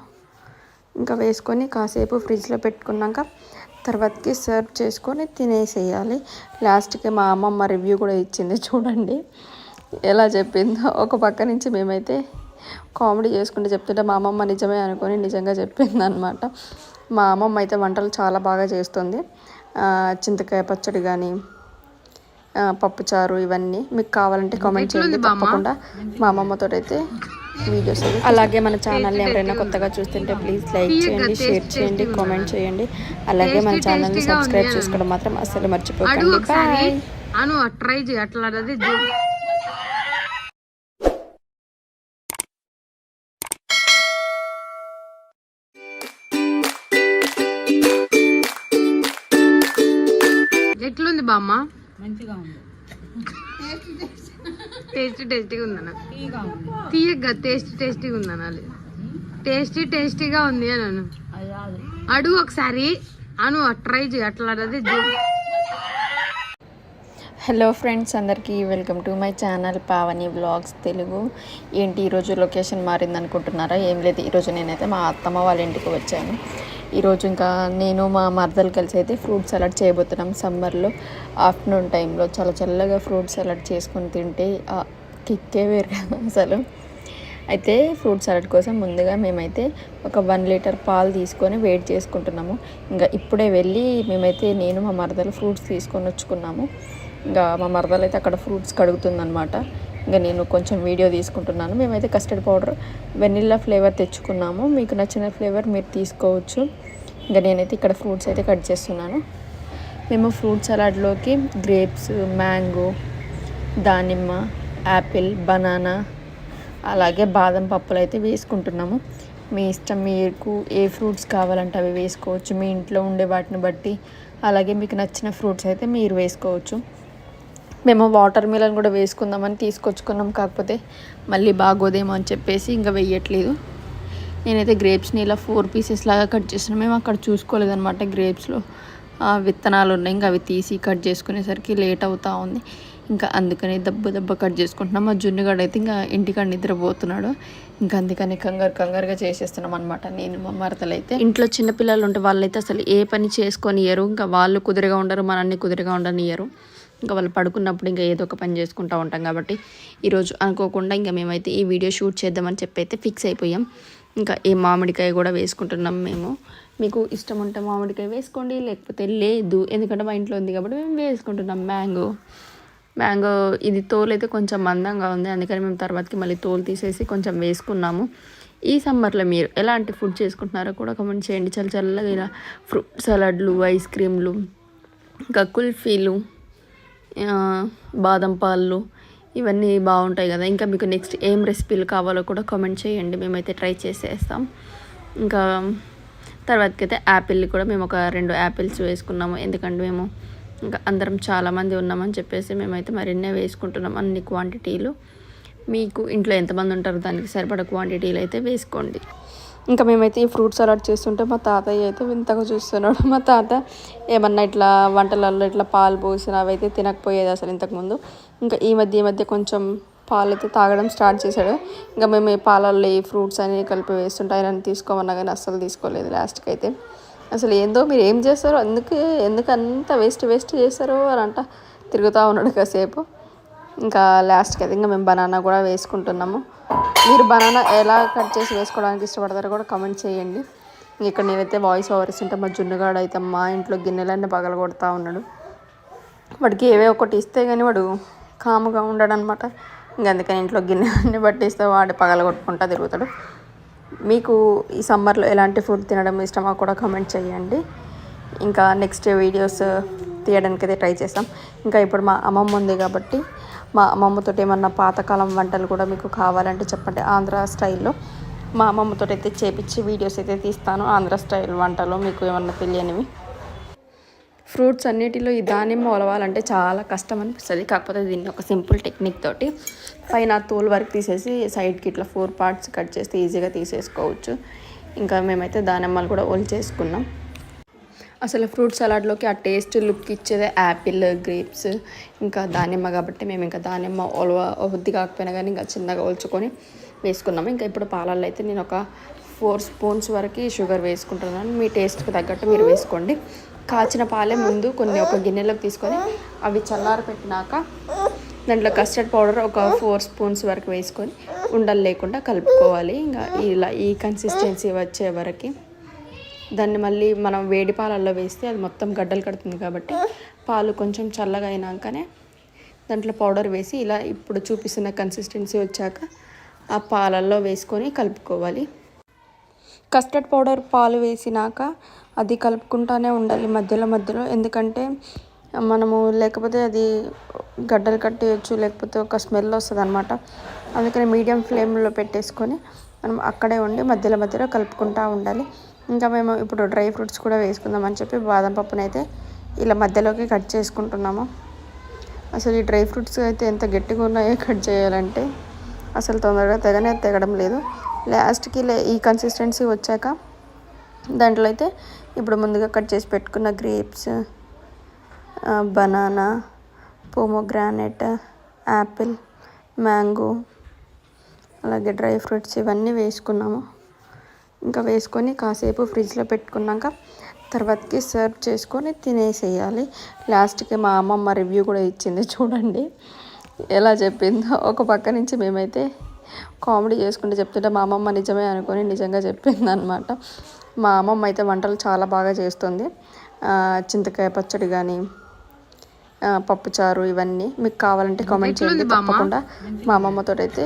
ఇంకా వేసుకొని కాసేపు ఫ్రిడ్జ్లో పెట్టుకున్నాక తర్వాతకి సర్వ్ చేసుకొని తినేసేయాలి. లాస్ట్కి మా అమ్మమ్మ రివ్యూ కూడా ఇచ్చింది చూడండి ఎలా చెప్పిందో. ఒక పక్క నుంచి మేమైతే కామెడీ చేసుకుంటూ చెప్తుంటే మా అమ్మమ్మ నిజమే అనుకొని నిజంగా చెప్పింది అనమాట. మా అమ్మమ్మ అయితే వంటలు చాలా బాగా చేస్తుంది. చింతకాయ పచ్చడి కానీ, పప్పుచారు ఇవన్నీ మీకు కావాలంటే కామెంట్ చేయండి. తప్పకుండా మా అమ్మమ్మతో అయితే వీడియోస్. అలాగే మన ఛానల్ని ఎవరైనా కొత్తగా చూస్తుంటే ప్లీజ్ లైక్ చేయండి, షేర్ చేయండి, కామెంట్ చేయండి. అలాగే మన ఛానల్ని సబ్స్క్రైబ్ చేసుకోవడం మాత్రం అస్సలు మర్చిపోకండి. బాయ్. ట్రై చేయి అట్లా ఎట్లుంది బామ్మ? మంచిగా ఉంది. టేస్టీగా ఉందన్న. తీయగా టేస్టీగా ఉందనాలి. టేస్టీగా ఉంది అన్నాను. అడుగు ఒకసారి ట్రై చేయి అట్లా. హలో ఫ్రెండ్స్, అందరికీ welcome to my channel Pavani blogs Telugu. ఏంటి ఈరోజు లొకేషన్ మారింది అనుకుంటున్నారా? ఏం లేదు, ఈరోజు నేనైతే మా అత్తమ్మ వాళ్ళ ఇంటికి వచ్చాను. ఈరోజు ఇంకా నేను మా మరదలు కలిసి అయితే ఫ్రూట్ సలాడ్ చేయబోతున్నాం. సమ్మర్లో ఆఫ్టర్నూన్ టైంలో చాలా చల్లగా ఫ్రూట్ సలాడ్ చేసుకొని తింటే కిక్కే వేరు కదా అసలు. అయితే ఫ్రూట్ సలాడ్ కోసం ముందుగా మేమైతే ఒక 1 లీటర్ పాలు తీసుకొని వేడి చేసుకుంటున్నాము. ఇంకా ఇప్పుడే వెళ్ళి మేమైతే నేను మా మరదలు ఫ్రూట్స్ తీసుకొని వచ్చుకున్నాము. ఇంకా మా మరదలు అయితే అక్కడ ఫ్రూట్స్ కడుగుతుందనమాట. ఇంకా నేను కొంచెం వీడియో తీసుకుంటున్నాను. మేమైతే కస్టర్డ్ పౌడర్, వెనిల్లా ఫ్లేవర్ తెచ్చుకున్నాము. మీకు నచ్చిన ఫ్లేవర్ మీరు తీసుకోవచ్చు. ఇంకా నేనైతే ఇక్కడ ఫ్రూట్స్ అయితే కట్ చేస్తున్నాను. మేము ఫ్రూట్ సలాడ్లోకి గ్రేప్స్, మ్యాంగో, దానిమ్మ, యాపిల్, బనానా, అలాగే బాదం పప్పులు అయితే వేసుకుంటున్నాము. మీ ఇష్టం, మీకు ఏ ఫ్రూట్స్ కావాలంటే అవి వేసుకోవచ్చు. మీ ఇంట్లో ఉండే వాటిని బట్టి, అలాగే మీకు నచ్చిన ఫ్రూట్స్ అయితే మీరు వేసుకోవచ్చు. మేము వాటర్ మిలన్ కూడా వేసుకుందామని తీసుకొచ్చుకున్నాం. కాకపోతే మళ్ళీ బాగోదేమో అని చెప్పేసి ఇంకా వేయట్లేదు. నేనైతే గ్రేప్స్ని ఇలా 4 పీసెస్ లాగా కట్ చేస్తున్నాను. మేము అక్కడ చూసుకోలేదన్నమాట, గ్రేప్స్లో విత్తనాలు ఉన్నాయి. ఇంకా అవి తీసి కట్ చేసుకునేసరికి లేట్ అవుతూ ఉంది. ఇంకా అందుకని దెబ్బ కట్ చేసుకుంటున్నాం. మా జున్నుగాడు అయితే ఇంకా ఇంటికాడ నిద్రపోతున్నాడు. ఇంకా అందుకని కంగారుగా చేసేస్తున్నాం అనమాట. నేను మా మరదలు అయితే ఇంట్లో చిన్నపిల్లలు ఉంటే వాళ్ళైతే అసలు ఏ పని చేసుకొనియరు. ఇంకా వాళ్ళు కుదురుగా ఉండరు, మనల్ని కుదురుగా ఉండనియరు. ఇంకా వాళ్ళు పడుకున్నప్పుడు ఇంకా ఏదో ఒక పని చేసుకుంటూ ఉంటాం. కాబట్టి ఈరోజు అనుకోకుండా ఇంకా మేమైతే ఈ వీడియో షూట్ చేద్దామని చెప్పి అయితే ఫిక్స్ అయిపోయాం. ఇంకా ఈ మామిడికాయ కూడా వేసుకుంటున్నాం మేము. మీకు ఇష్టం ఉంటే మామిడికాయ వేసుకోండి, లేకపోతే లేదు. ఎందుకంటే మా ఇంట్లో ఉంది కాబట్టి మేము వేసుకుంటున్నాం. మ్యాంగో ఇది తోలు అయితే కొంచెం మందంగా ఉంది, అందుకని మేము తర్వాతకి మళ్ళీ తోలు తీసేసి కొంచెం వేసుకున్నాము. ఈ సమ్మర్లో మీరు ఎలాంటి ఫుడ్ చేసుకుంటున్నారో కూడా కామెంట్ చేయండి. చల్లగా ఇలా ఫ్రూట్ సలాడ్లు, ఐస్ క్రీమ్లు, ఇంకా కుల్ఫీలు, బాదం పాలు ఇవన్నీ బాగుంటాయి కదా. ఇంకా మీకు నెక్స్ట్ ఏం రెసిపీలు కావాలో కూడా కామెంట్ చేయండి, మేమైతే ట్రై చేసేస్తాం. ఇంకా తర్వాతకి అయితే యాపిల్ కూడా మేము ఒక 2 యాపిల్స్ వేసుకున్నాము. ఎందుకంటే మేము ఇంకా అందరం చాలామంది ఉన్నామని చెప్పేసి మేమైతే మరిన్నే వేసుకుంటున్నాం అన్ని క్వాంటిటీలు. మీకు ఇంట్లో ఎంతమంది ఉంటారో దానికి సరిపడా క్వాంటిటీలు అయితే వేసుకోండి. ఇంకా మేమైతే ఈ ఫ్రూట్ సలాడ్ చేస్తుంటే మా తాతయ్య అయితే వింతగా చూస్తున్నాడు. మా తాత ఏమన్నా ఇట్లా వంటలలో ఇట్లా పాలు పోసిన అవైతే తినకపోయేది అసలు ఇంతకుముందు. ఇంకా ఈ మధ్య కొంచెం పాలు అయితే తాగడం స్టార్ట్ చేశాడు. ఇంకా మేము ఈ పాలల్లో ఈ ఫ్రూట్స్ అని కలిపి వేస్తుంటే ఆయన తీసుకోమన్నా కానీ అస్సలు తీసుకోలేదు. లాస్ట్కి అయితే అసలు ఏందో మీరు ఏం చేస్తారో ఎందుకు అంత వేస్ట్ చేస్తారో అని అంట తిరుగుతూ ఉన్నాడు కాసేపు. ఇంకా లాస్ట్కి అయితే ఇంకా మేము బనానా కూడా వేసుకుంటున్నాము. మీరు బనానా ఎలా కట్ చేసి వేసుకోవడానికి ఇష్టపడతారో కూడా కామెంట్ చేయండి. ఇక్కడ నేనైతే వాయిస్ ఓవర్ ఇస్తుంటే మా జున్నుగాడు అయితే మా ఇంట్లో గిన్నెలన్నీ పగల కొడతా ఉన్నాడు. వాడికి ఏవే ఒకటి ఇస్తే కానీ వాడు కాముగా ఉండడు అనమాట. ఇంక అందుకని ఇంట్లో గిన్నెలన్నీ పట్టిస్తే వాడు పగల కొట్టుకుంటా తిరుగుతాడు. మీకు ఈ సమ్మర్లో ఎలాంటి ఫుడ్ తినడం ఇష్టమో కూడా కామెంట్ చేయండి. ఇంకా నెక్స్ట్ వీడియోస్ తీయడానికి అయితే ట్రై చేస్తాం. ఇంకా ఇప్పుడు మా అమ్మమ్మ ఉంది కాబట్టి మా అమ్మమ్మతో ఏమన్నా పాతకాలం వంటలు కూడా మీకు కావాలంటే చెప్పండి. ఆంధ్ర స్టైల్లో మా అమ్మమ్మతో అయితే చేపించి వీడియోస్ అయితే తీస్తాను. ఆంధ్ర స్టైల్ వంటలు మీకు ఏమన్నా తెలియనివి. ఫ్రూట్స్ అన్నిటిలో ఈ దానిమ్మ ఒలవాలంటే చాలా కష్టం అనిపిస్తుంది. కాకపోతే దీన్ని ఒక సింపుల్ టెక్నిక్ తోటి పైన తోలు వరకు తీసేసి సైడ్కి ఇట్లా 4 పార్ట్స్ కట్ చేస్తే ఈజీగా తీసేసుకోవచ్చు. ఇంకా మేమైతే దానిమ్మలు కూడా ఒలిచేసుకున్నాం. అసలు ఫ్రూట్ సలాడ్లోకి ఆ టేస్ట్ లుక్ ఇచ్చేదే యాపిల్, గ్రేప్స్, ఇంకా దానిమ్మ కాబట్టి మేము ఇంకా దానిమ్మ ఒద్ది కాకపోయినా కానీ ఇంకా చిన్నగా ఒలుచుకొని వేసుకున్నాము. ఇంకా ఇప్పుడు పాలల్లో అయితే నేను ఒక 4 స్పూన్స్ వరకు షుగర్ వేసుకుంటున్నాను. మీ టేస్ట్కి తగ్గట్టు మీరు వేసుకోండి. కాచిన పాలే ముందు కొన్ని ఒక గిన్నెలోకి తీసుకొని అవి చల్లారి పెట్టినాక దాంట్లో కస్టర్డ్ పౌడర్ ఒక 4 స్పూన్స్ వరకు వేసుకొని ఉండలు లేకుండా కలుపుకోవాలి. ఇంకా ఇలా ఈ కన్సిస్టెన్సీ వచ్చే వరకు దాన్ని మళ్ళీ మనం వేడి పాలల్లో వేస్తే అది మొత్తం గడ్డలు కడుతుంది. కాబట్టి పాలు కొంచెం చల్లగా అయినాకనే దాంట్లో పౌడర్ వేసి ఇలా ఇప్పుడు చూపిస్తున్న కన్సిస్టెన్సీ వచ్చాక ఆ పాలల్లో వేసుకొని కలుపుకోవాలి. కస్టర్డ్ పౌడర్ పాలు వేసినాక అది కలుపుకుంటానే ఉండాలి మధ్యలో. ఎందుకంటే మనము లేకపోతే అది గడ్డలు కట్టేయచ్చు, లేకపోతే ఒక స్మెల్ వస్తుంది అనమాట. అందుకని మీడియం ఫ్లేమ్లో పెట్టేసుకొని మనం అక్కడే ఉండి మధ్యలో కలుపుకుంటూ ఉండాలి. ఇంకా మేము ఇప్పుడు డ్రై ఫ్రూట్స్ కూడా వేసుకుందామని చెప్పి బాదం పప్పునైతే ఇలా మధ్యలోకి కట్ చేసుకుంటున్నాము. అసలు ఈ డ్రై ఫ్రూట్స్ అయితే ఎంత గట్టిగా ఉన్నాయో కట్ చేయాలంటే అసలు తొందరగా తెగడం లేదు. లాస్ట్కి ఈ కన్సిస్టెన్సీ వచ్చాక దాంట్లో అయితే ఇప్పుడు ముందుగా కట్ చేసి పెట్టుకున్న grapes, banana, pomegranate, Apple, mango, అలాగే డ్రై ఫ్రూట్స్ ఇవన్నీ వేసుకున్నాము. ఇంకా వేసుకొని కాసేపు ఫ్రిడ్జ్లో పెట్టుకున్నాక తర్వాతకి సర్వ్ చేసుకొని తినేసేయాలి. లాస్ట్కి మా అమ్మమ్మ రివ్యూ కూడా ఇచ్చింది, చూడండి ఎలా చెప్పిందో. ఒక పక్క నుంచి మేమైతే కామెడీ చేసుకుంటూ చెప్తుంటే మా అమ్మమ్మ నిజమే అనుకొని నిజంగా చెప్పింది అనమాట. మా అమ్మమ్మ అయితే వంటలు చాలా బాగా చేస్తుంది. చింతకాయ పచ్చడి కానీ, పప్పుచారు ఇవన్నీ మీకు కావాలంటే కామెంట్ చేయండి. తప్పకుండా మా అమ్మమ్మతో అయితే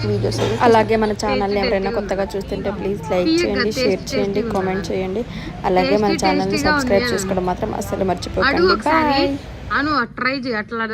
వీడియోస్. అలాగే మన ఛానల్ని ఎవరైనా కొత్తగా చూస్తుంటే ప్లీజ్ లైక్ చేయండి, షేర్ చేయండి, కామెంట్ చేయండి. అలాగే మన ఛానల్ని సబ్స్క్రైబ్ చేసుకోవడం మాత్రం అస్సలు మర్చిపోకండి. బాయ్. ట్రై చేయి అట్లా